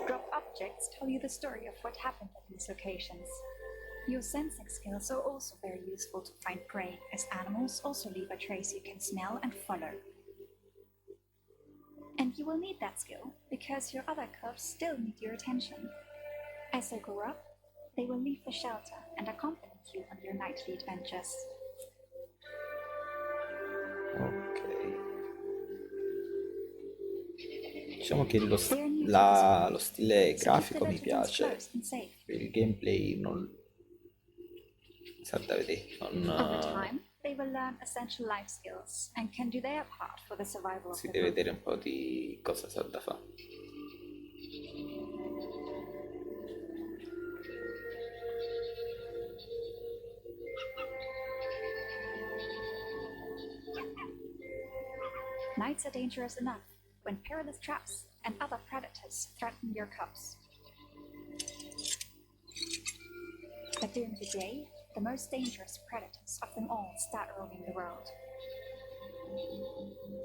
Drop objects tell you the story of what happened at these locations. Your sensing skills are also very useful to find prey, as animals also leave a trace you can smell and follow. And you will need that skill because your other cubs still need your attention. As they grow up, they will leave the shelter and accompany you on your nightly adventures. Ok. Diciamo che lo stile grafico mi piace, il gameplay non... Salta a vedere, Over time, they will learn essential life skills and can do their part for the survival of si the deve group. vedere un po' di cosa sa da fare. Nights are dangerous enough when perilous traps and other predators threaten your cubs. But during the day, the most dangerous predators of them all start roaming the world.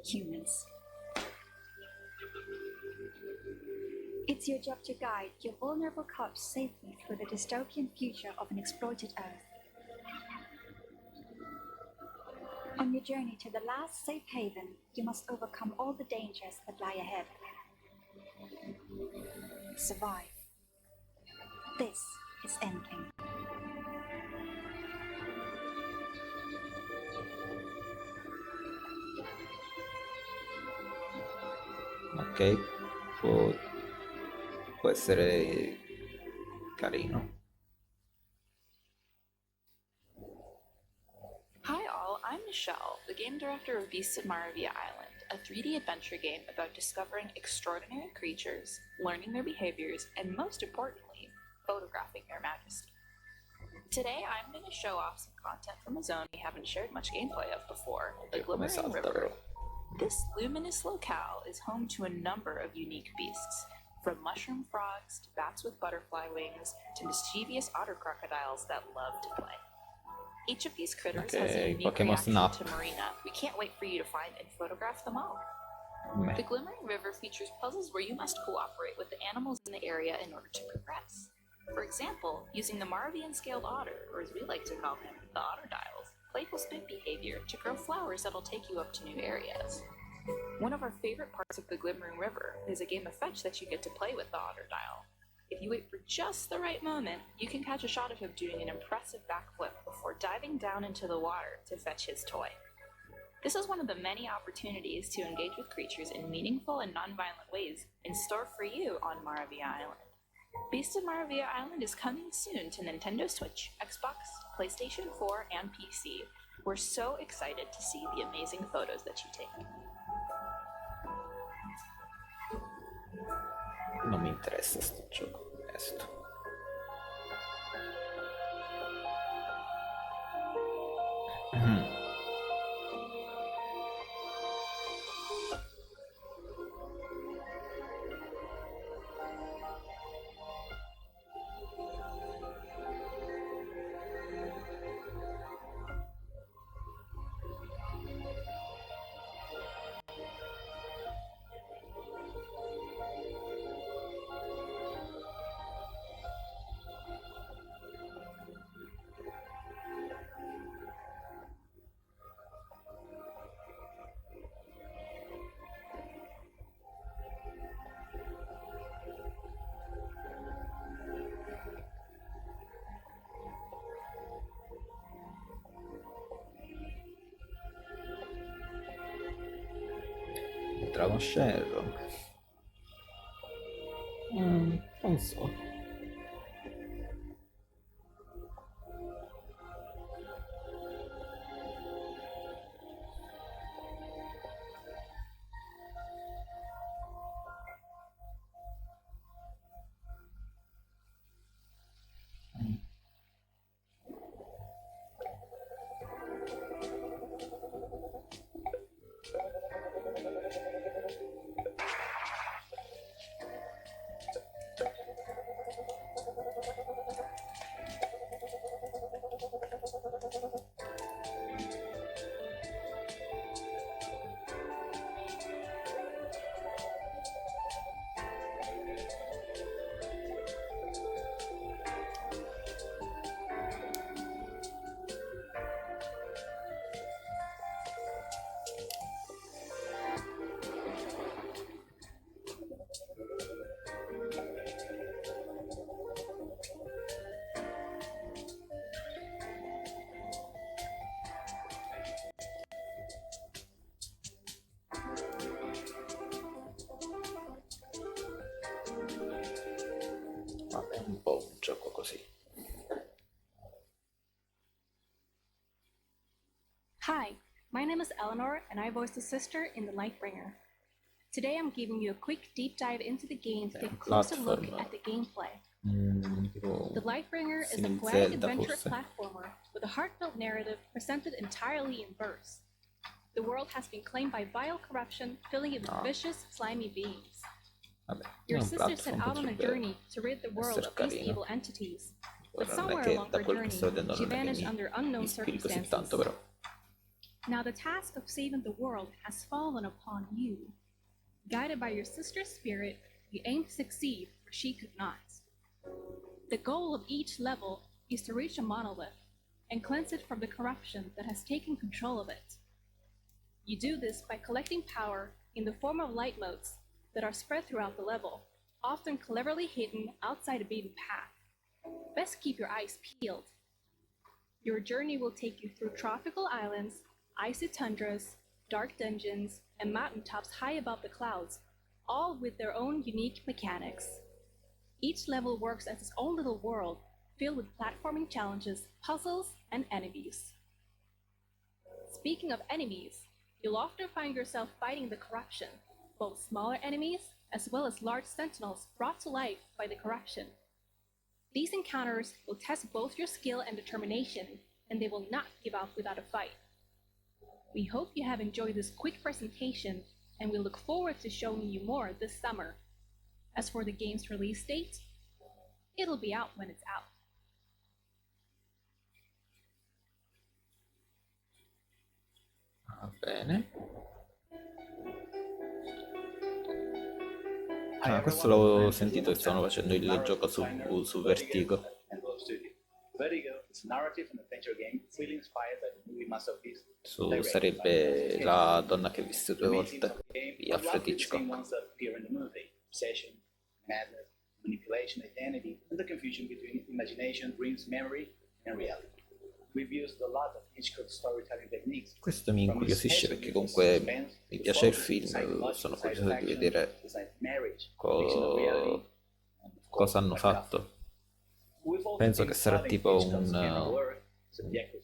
Humans. It's your job to guide your vulnerable cubs safely through the dystopian future of an exploited Earth. On your journey to the last safe haven, you must overcome all the dangers that lie ahead. Survive. This is Endgame. Ok, può essere carino. Hi all, I'm Michelle, the game director of Beasts of Maravilla Island, a 3D adventure game about discovering extraordinary creatures, learning their behaviors, and most importantly, photographing their majesty. Today I'm going to show off some content from a zone we haven't shared much gameplay of before, the Glimmering River. This luminous locale is home to a number of unique beasts, from mushroom frogs to bats with butterfly wings to mischievous otter crocodiles that love to play. Each of these critters has a unique Pokémon reaction Snap. to Marina. We can't wait for you to find and photograph them all. The Glimmering River features puzzles where you must cooperate with the animals in the area in order to progress. For example, using the Maravian scaled otter, or as we like to call him, the otter dials, playful spin behavior to grow flowers that'll take you up to new areas. One of our favorite parts of the Glimmering River is a game of fetch that you get to play with the otter dial. If you wait for just the right moment, you can catch a shot of him doing an impressive backflip before diving down into the water to fetch his toy. This is one of the many opportunities to engage with creatures in meaningful and non-violent ways in store for you on Maravilla Island. Beast of Maravilla Island is coming soon to Nintendo Switch, Xbox, PlayStation 4, and PC. We're so excited to see the amazing photos that you take. Non mi interessa sto gioco, onesto. Dragon Sherlock. Non so. Vabbè, un po' un gioco così. Hi, my name is Eleanor, and I voice the sister in The Lightbringer. Today I'm giving you a quick deep dive into the game to take a closer look at the gameplay. The Lightbringer is a poetic adventure platformer with a heartfelt narrative presented entirely in verse. The world has been claimed by vile corruption, filling it with vicious, slimy beings. Your sister set out on a journey to rid the world of these evil entities, but somewhere along her journey, she vanished under unknown circumstances. Now the task of saving the world has fallen upon you. Guided by your sister's spirit, you aim to succeed where she could not. The goal of each level is to reach a monolith and cleanse it from the corruption that has taken control of it. You do this by collecting power in the form of light motes that are spread throughout the level, often cleverly hidden outside a beaten path. Best keep your eyes peeled. Your journey will take you through tropical islands, icy tundras, dark dungeons, and mountaintops high above the clouds, all with their own unique mechanics. Each level works as its own little world, filled with platforming challenges, puzzles, and enemies. Speaking of enemies, you'll often find yourself fighting the corruption, both smaller enemies as well as large sentinels brought to life by the corruption. These encounters will test both your skill and determination, and they will not give up without a fight. We hope you have enjoyed this quick presentation, and we look forward to showing you more this summer. As for the game's release date, it'll be out when it's out. Va bene. Ah, questo l'avevo sentito che stavano facendo il gioco su Vertigo. Vertigo is a narrative and adventure game fully inspired by the movie masterpiece. Sarebbe la donna che ha visto due volte di Alfred Hitchcock. Obsession, madness, manipulation, identity, and the confusion between imagination, dreams, memory, and reality. We've used a lot of Hitchcock storytelling techniques. Questo mi incuriosisce perché comunque mi piace il film, sono curioso di vedere cosa hanno fatto. Penso che sarà tipo un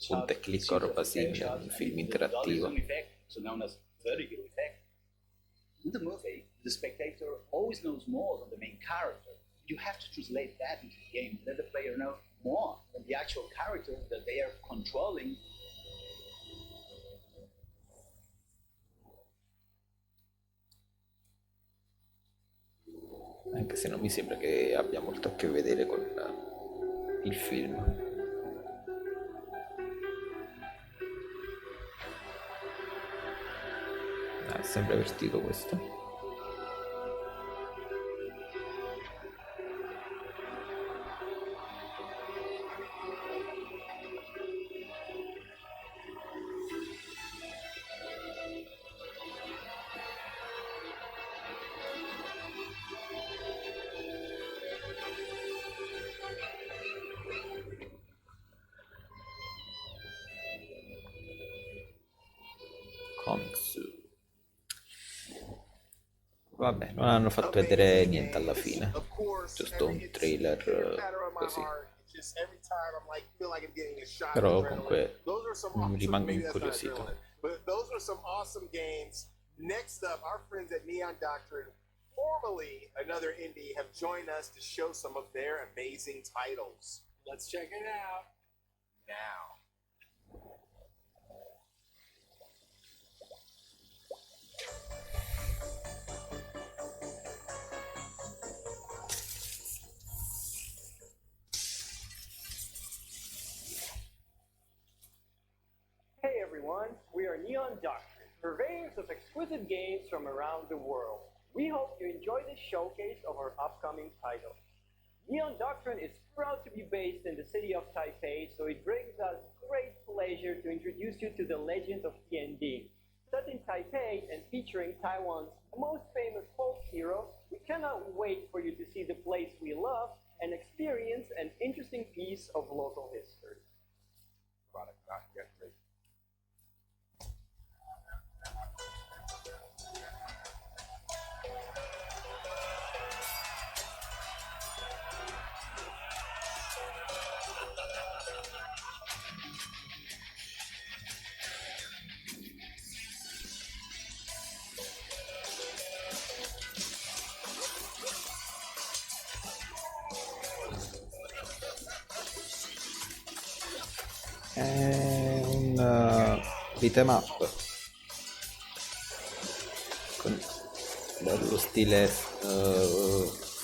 punta e clicca o roba simile, un film interattivo. In the movie, the spectator always knows more than the main character. You have to translate that into the game, let the player know more than the actual character that they are controlling. Anche se non mi sembra che abbia molto a che vedere con il film. È sempre vertito questo. Comics. Vabbè, non hanno fatto vedere niente alla fine, giusto un trailer così. Però comunque rimango incuriosito. But those were some awesome games. Next up, our friends at Neon Doctrine, formerly another indie, have joined us to show some of their amazing titles. Let's check it out. Now. Hey everyone, we are Neon Doctrine, purveyors of exquisite games from around the world. We hope you enjoy this showcase of our upcoming titles. Neon Doctrine is proud to be based in the city of Taipei, so it brings us great pleasure to introduce you to the legend of TND. Set in Taipei and featuring Taiwan's most famous folk hero, we cannot wait for you to see the place we love and experience an interesting piece of local history. Product not yet ready. È un beat'em up con bello stile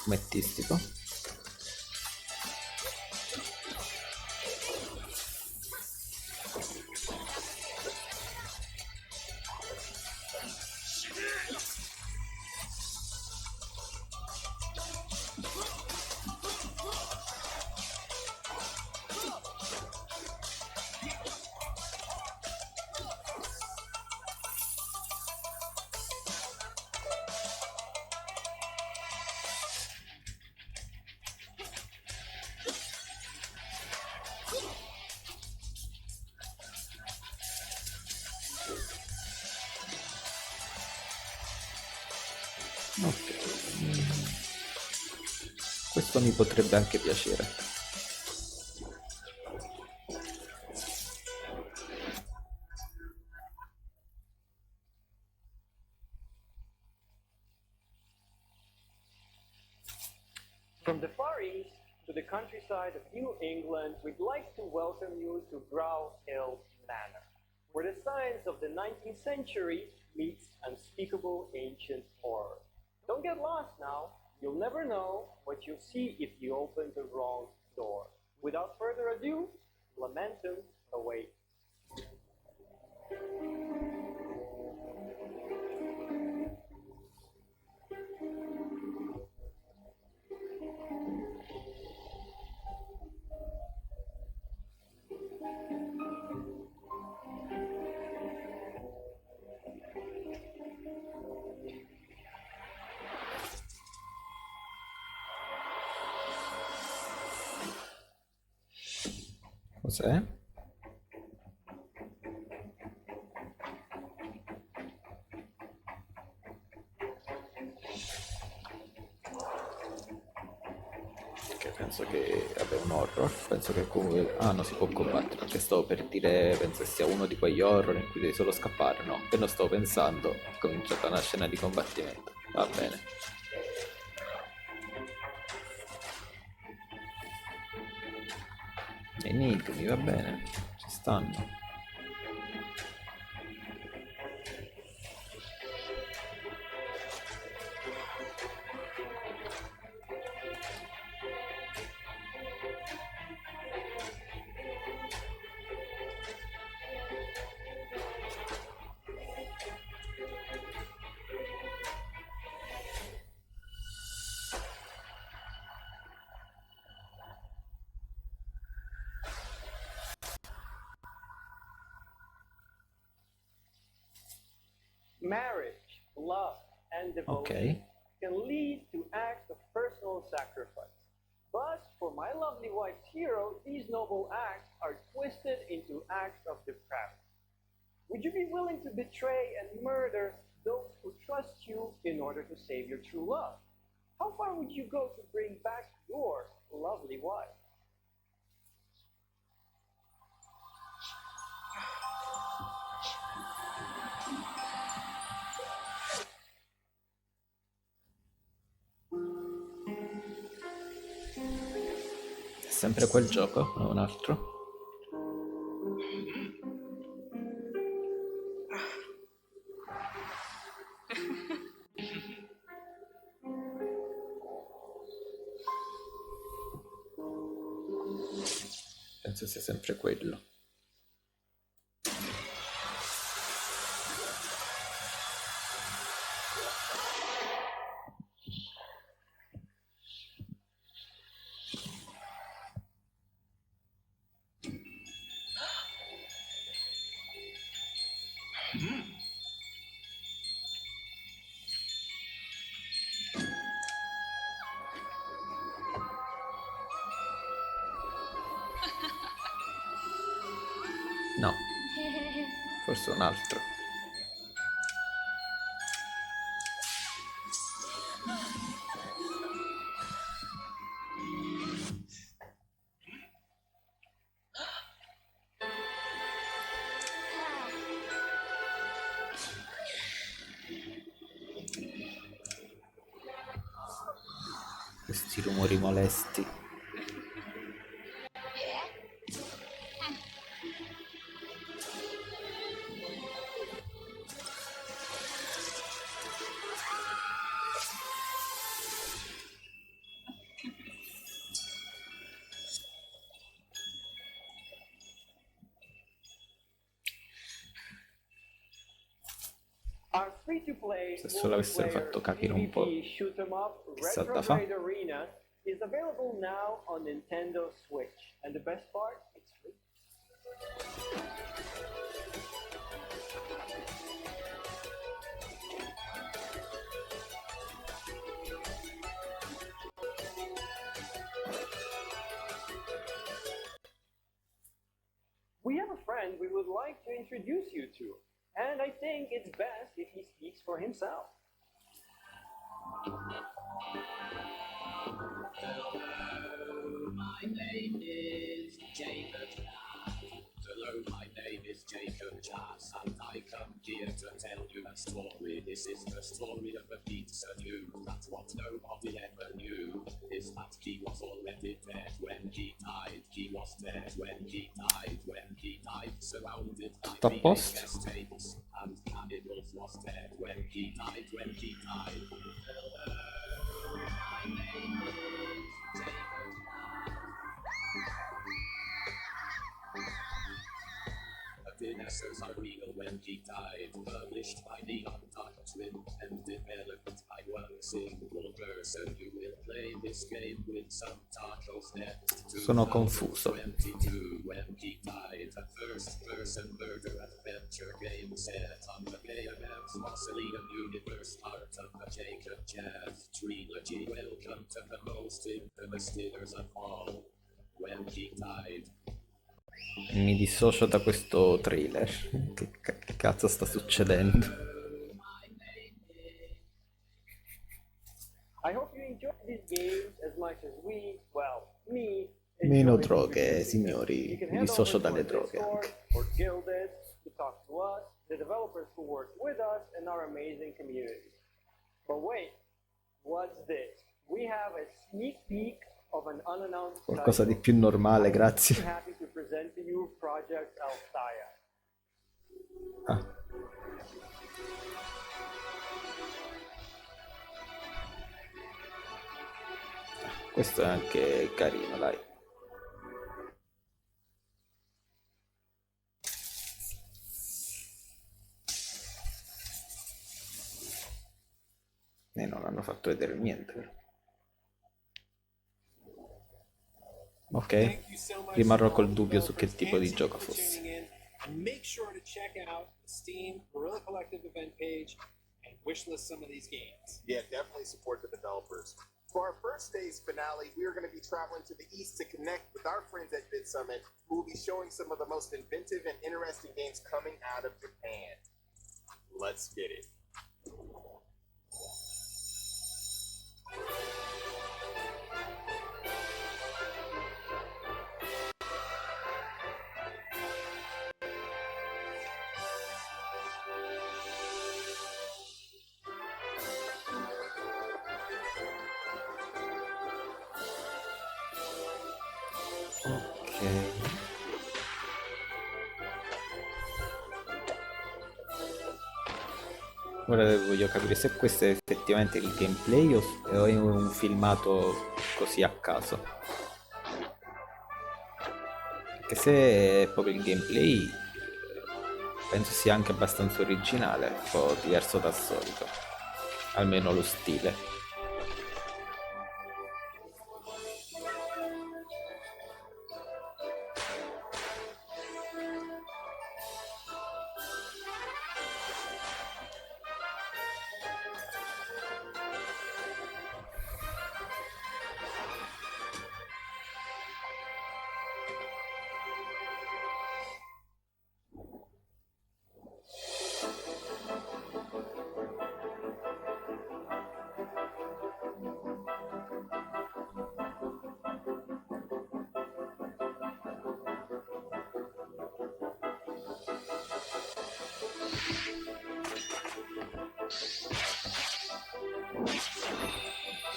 fumettistico. Ok. Questo mi potrebbe anche piacere. From the Far East to the countryside of New England, we'd like to welcome you to Brow Hill Manor, where the science of the 19th century meets unspeakable ancient horror. Don't get lost now. You'll never know what you'll see if you open the wrong door. Without further ado, Lamentum awaits. Cos'è? Penso che, vabbè, un horror, penso che comunque... Ah, no, si può combattere, perché stavo per dire, penso che sia uno di quegli horror in cui devi solo scappare, no? Che non stavo pensando, è cominciata una scena di combattimento. Va bene. Enigmi, va bene, ci stanno. Marriage, love, and devotion Ok. can lead to acts of personal sacrifice. But for my lovely wife's hero, these noble acts are twisted into acts of depravity. Would you be willing to betray and murder those who trust you in order to save your true love? How far would you go to bring back your lovely wife? È sempre quel gioco, o un altro? Penso sia sempre quello. No, forse un altro. Questi rumori molesti. Our free-to-play Se solo avessero multiplayer fatto capire un po' PvP shoot 'em up che salta fa. Retrograde Arena is available now on Nintendo Switch, and the best part, it's free. We have a friend we would like to introduce you to, and I think it's best if he speaks for himself. My name is Jacob. Hello, my name is Jacob Jazz, and I come here to tell you a story. This is the story of a pizza dude. That's what nobody ever knew. Is that he was already dead when he died. He was dead when he died. When he died, surrounded by Tutto a posto. VHS tapes and cannibals. Was dead when he died. When he died. Hello, my name is Jacob. Dinosaurs are real when he died, published by Neon Doctrine and developed by one single person who will play this game with some tacos next to Sono confuso. 22 when he died, a first-person murder adventure game set on the KMF's Mausoleum universe, part of the Jacob Jazz trilogy. Welcome to the most infamous dinners of all, when he died. Mi dissocio da questo trailer. Che cazzo sta succedendo? I hope you enjoy these games as much as we, well, me, Meno enjoy droghe, introducing them. You signori, can mi head over dissocio to our dalle droghe Discord anche. or Guilded to talk to us, the developers who work with us, and our amazing community. But wait, what's this? We have a sneak peek of an unannounced Qualcosa di title. più normale, I'm grazie. happy to present to you Project Althea. Ah. Questo è anche carino, dai. E non hanno fatto vedere niente, però. Ok, rimarrò col dubbio su che tipo di gioco fosse. And make sure to check out the Steam Guerrilla Collective event page and wishlist some of these games. Yeah, definitely support the developers. For our first day's finale, we are going to be traveling to the east to connect with our friends at Bit Summit, who will be showing some of the most inventive and interesting games coming out of Japan. Let's get it. Ok. Ora voglio capire se questo è effettivamente il gameplay o è un filmato così a caso. Perché se è proprio il gameplay, penso sia anche abbastanza originale, un po' diverso dal solito. Almeno lo stile.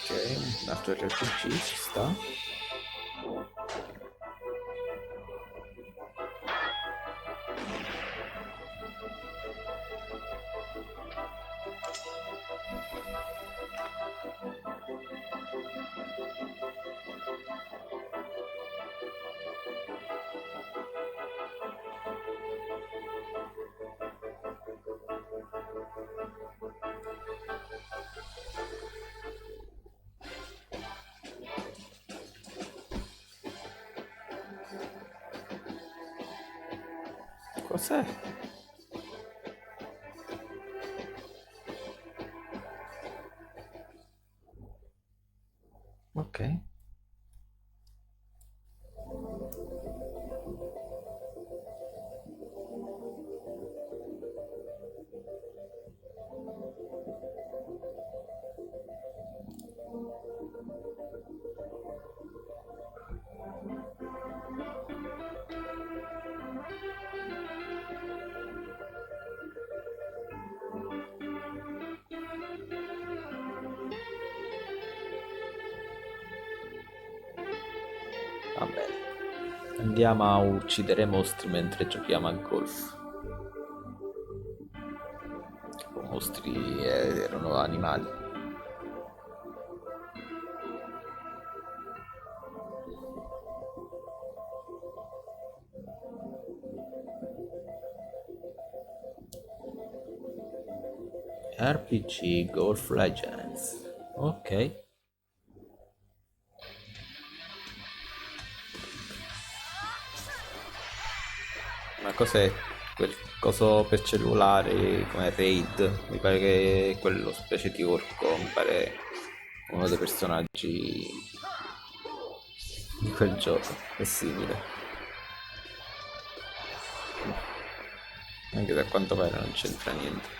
Ok, un altro RPG ci sta. Cos'è? Ok. Va bene. Andiamo a uccidere mostri mentre giochiamo a golf. Tipo mostri erano animali. RPG Golf Legends. Ok. Ma cos'è quel coso per cellulare come Raid? Mi pare che è quello specie di orco, mi pare uno dei personaggi di quel gioco, è simile. Anche se a quanto pare non c'entra niente.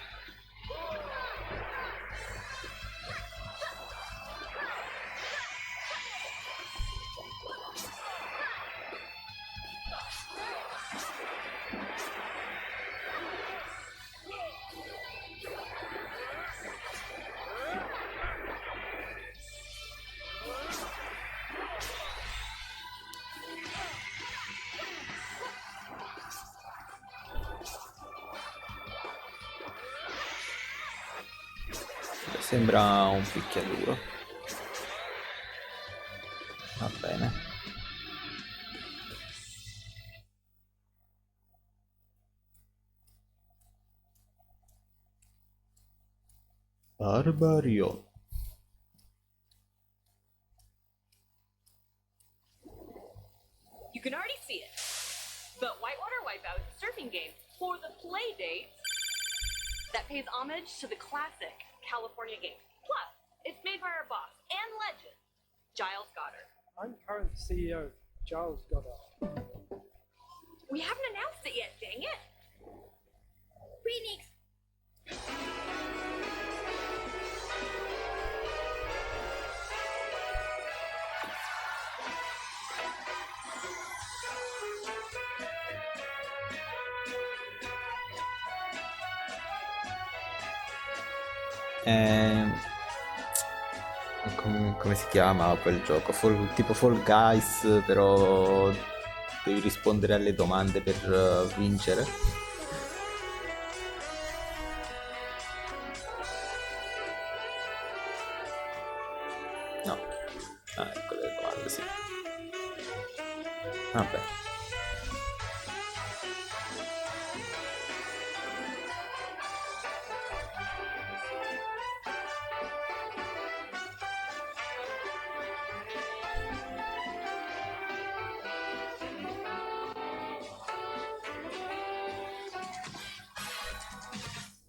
Sembra un picchiaduro. Va bene. Barbario. You can already see it. But Whitewater Wipeout is a surfing game for the play date that pays homage to the classic California game. Plus, it's made by our boss and legend, Giles Goddard. I'm current CEO, Giles Goddard. We haven't announced it yet, dang it! Phoenix! Come si chiama quel gioco? Tipo Fall Guys, però devi rispondere alle domande per vincere. No. Ah, ecco le domande, sì. Vabbè.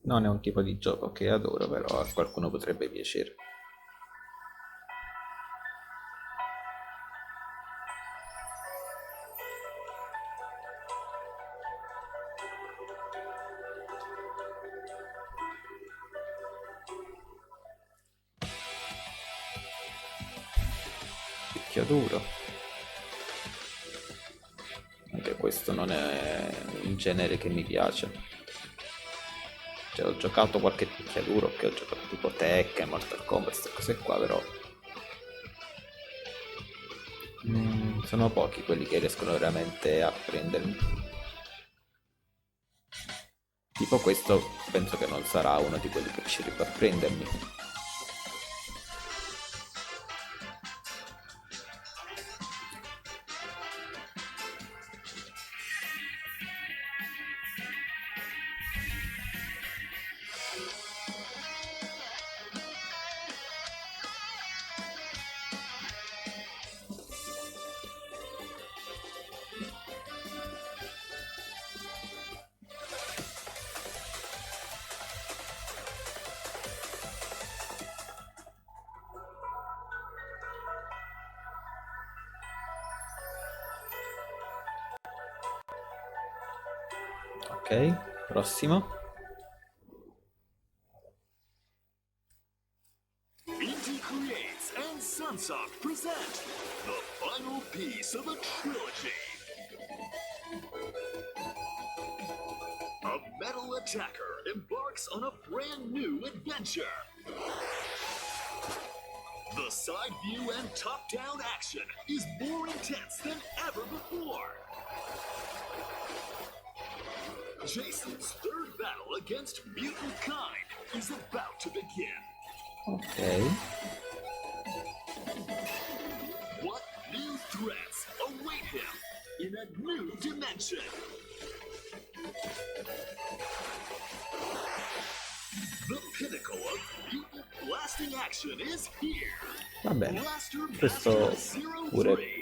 Non è un tipo di gioco che adoro, però a qualcuno potrebbe piacere. Picchiaduro. Anche questo non è un genere che mi piace. Cioè, ho giocato qualche picchiaduro, che ho giocato tipo Tekken, Mortal Kombat, queste cose qua, però sono pochi quelli che riescono veramente a prendermi. Tipo questo penso che non sarà uno di quelli che riuscirebbe a prendermi. Ok, prossimo. BT Creates and Sunsoft present the final piece of a trilogy. A metal attacker embarks on a brand new adventure. The side view and top-down action is more intense than ever before. Jason's third battle against mutant kind is about to begin. Ok. What new threats await him in a new dimension? The pinnacle of mutant blasting action is here. Va bene. Blaster Questo Master 03. pure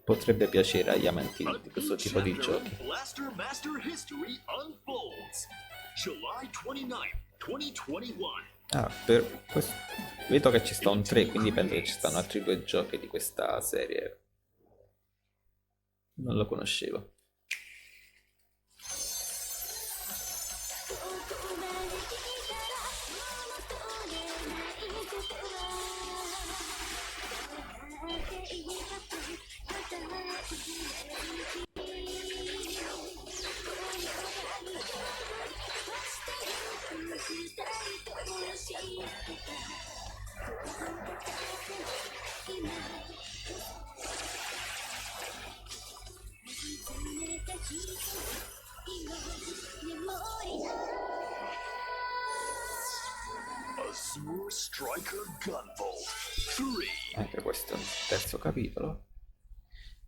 potrebbe piacere agli amanti di questo tipo di giochi. Blaster Master History unfolds July 29th, 2021. Ah, per questo vedo che ci sta un 3, quindi penso che ci stanno altri 2 giochi di questa serie. Non lo conoscevo. Azure Striker Gunvolt 3. Anche questo è un terzo capitolo.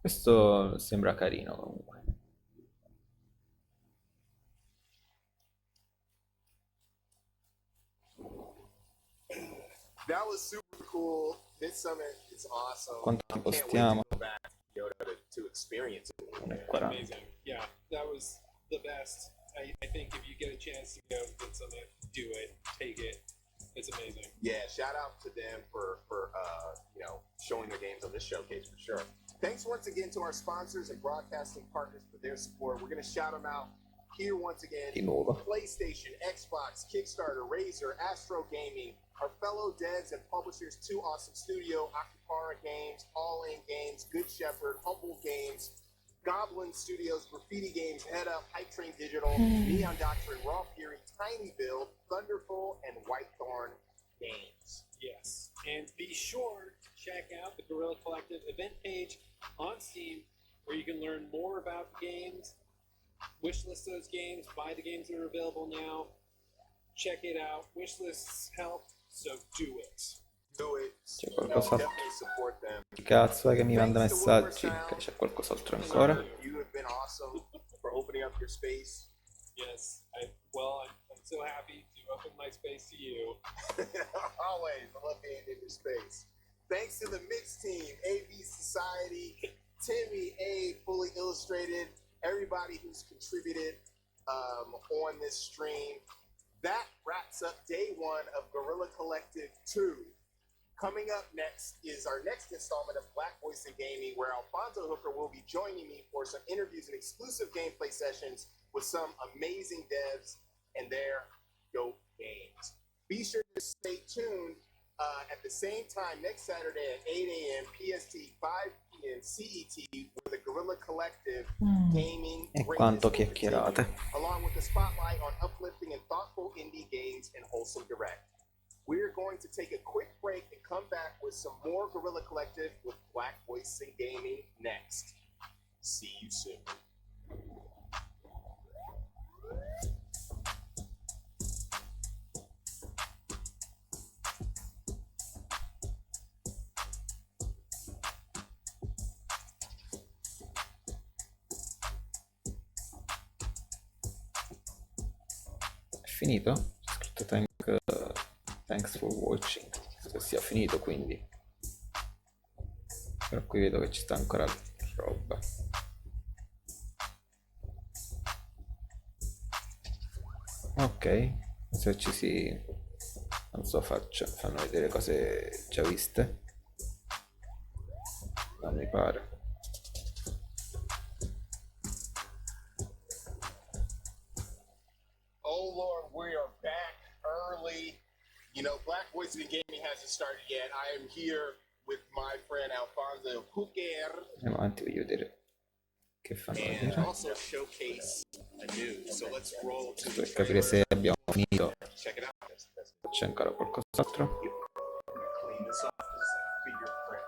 Questo sembra carino comunque. That was super cool. Midsummer is awesome. Quanto I tempo can't wait stiamo? to go back to Kyoto to experience it. 1:40. Amazing. Yeah, that was the best. I think if you get a chance to go get some, do it. Take it. It's amazing. Yeah, shout out to them for showing their games on this showcase for sure. Thanks once again to our sponsors and broadcasting partners for their support. We're going to shout them out here once again. Di nuovo. PlayStation, Xbox, Kickstarter, Razer, Astro Gaming, our fellow devs and publishers, Two Awesome Studio, Akipara Games, All In Games, Good Shepherd, Humble Games, Goblin Studios, Graffiti Games, Head Up, Hype Train Digital, Neon Doctrine, Raw Fury, Tiny Build, Thunderful, and Whitethorn Games. Yes. And be sure to check out the Guerrilla Collective event page on Steam where you can learn more about the games, wishlist those games, buy the games that are available now, check it out. Wishlists help, so do it. Do it. C'è qualcos'altro? Definitely support them. Chi cazzo è che mi manda messaggi? Ok, c'è qualcos'altro ancora? You have been awesome for opening up your space. Yes. I'm so happy to open my space to you. Always. I love being in your space. Thanks to the Mix team, AV Society, Timmy, A, Fully Illustrated, everybody who's contributed on this stream. That wraps up day one of Guerrilla Collective 2. Coming up next is our next installment of Black Voice in Gaming, where Alfonso Hooker will be joining me for some interviews and exclusive gameplay sessions with some amazing devs and their dope games. Be sure to stay tuned at the same time next Saturday at 8 a.m. PST, 5 p.m. CET with the Guerrilla Collective Gaming E Greatness quanto will chiacchierate. continue, along with the spotlight on uplifting and thoughtful indie games and wholesome direct. We're going to take a quick break and come back with some more Guerrilla Collective with Black Voice in Gaming next. See you soon. È finito? C'è scritto thanks for watching. Credo sia finito quindi. Però qui vedo che ci sta ancora roba. Ok, se ci si... non so, fanno vedere cose già viste. Non mi pare. Oh Lord, we are back early. You know, Black Voice in Gaming hasn't started yet. I am here with my friend Alfonso Hooker. Andiamo avanti, voglio vedere che fanno And vedere. also showcase a new. So let's roll to Per capire se abbiamo finito. check it out. C'è ancora qualcos'altro? Clean this off. This is a fingerprint.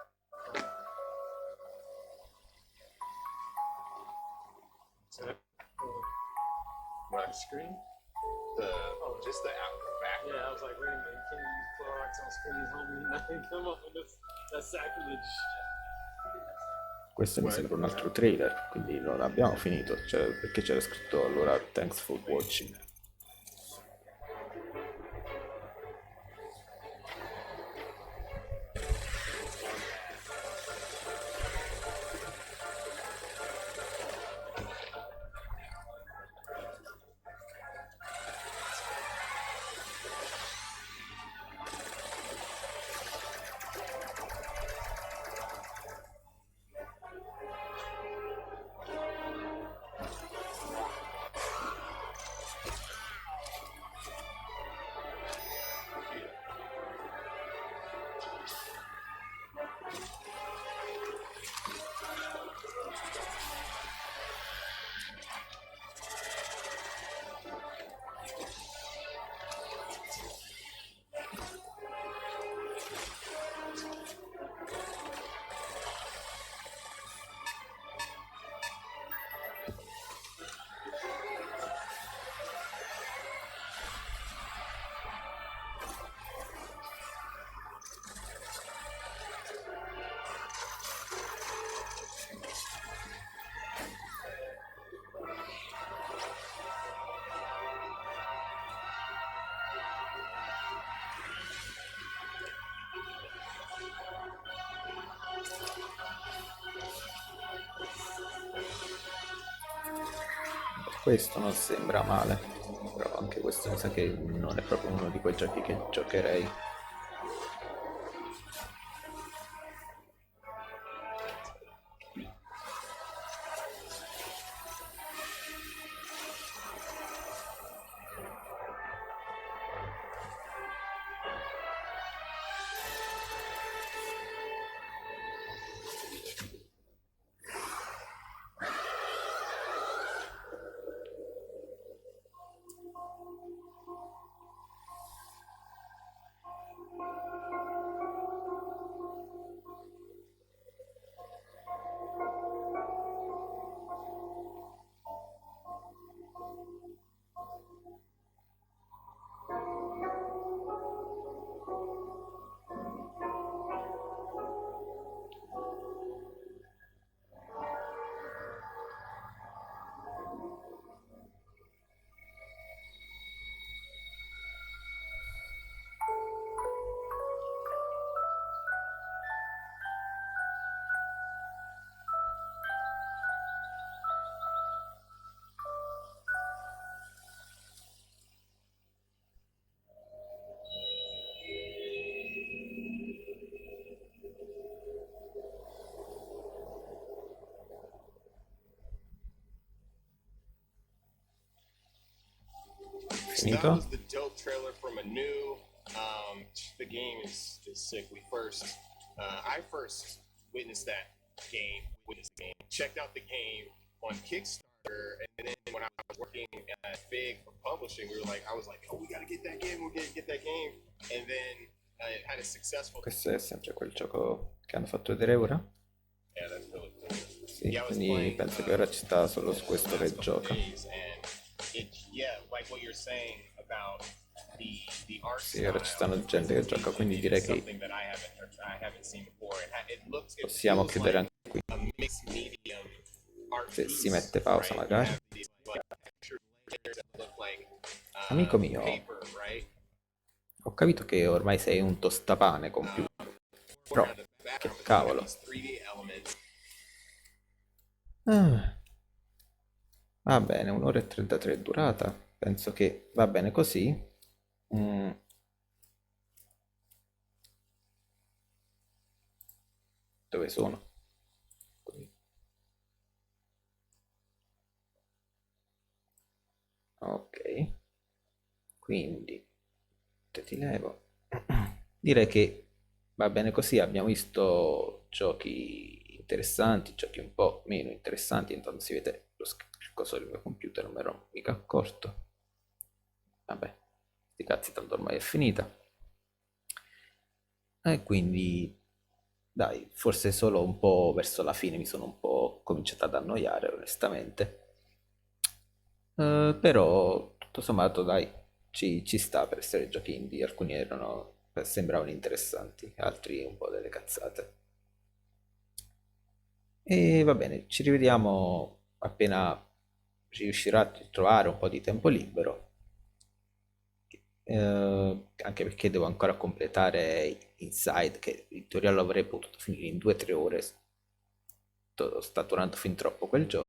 Right screen? Just the back. Yeah, I was like, wait a minute, can you use Clorox on screens, homie? Come on, that's sacrilege. Questo mi sembra un altro trailer, quindi non abbiamo finito, cioè, perché c'era scritto allora thanks for watching. Questo non sembra male, però anche questo mi sa che non è proprio uno di quei giochi che giocherei. So that was the dope trailer from a new. The game is sick. I first witnessed that game. Checked out the game on Kickstarter, and then when I was working at Fig for publishing, I was like, oh, we gotta get that game. We're gonna get that game, and then it had a successful. Questo è sempre quel gioco che hanno fatto vedere ora? Yeah, that's really cool. Sì, Yeah, I was quindi playing, penso che ora ci sta solo su questo che gioca. Like what you're saying about the art Sì, ora ci stanno gente che gioca, quindi direi che possiamo chiudere anche qui. Se si mette pausa magari. Amico mio, ho capito che ormai sei un tostapane computer, però che cavolo. Va bene, 1 ora e 33 è durata, penso che va bene così. Dove sono? Qui. Ok, quindi te ti levo. Direi che va bene così, abbiamo visto giochi interessanti, giochi un po' meno interessanti, intanto si vede il coso del mio computer, non mi ero mica accorto. Vabbè, sti cazzi, tanto ormai è finita. E quindi, dai, forse solo un po' verso la fine mi sono un po' cominciato ad annoiare, onestamente. Però, tutto sommato, dai, ci sta per essere giochi indie. Alcuni sembravano interessanti, altri un po' delle cazzate. E va bene, ci rivediamo appena riuscirò a trovare un po' di tempo libero. Anche perché devo ancora completare Inside, che in teoria l'avrei potuto finire in 2 o 3 ore. Sta durando fin troppo quel gioco.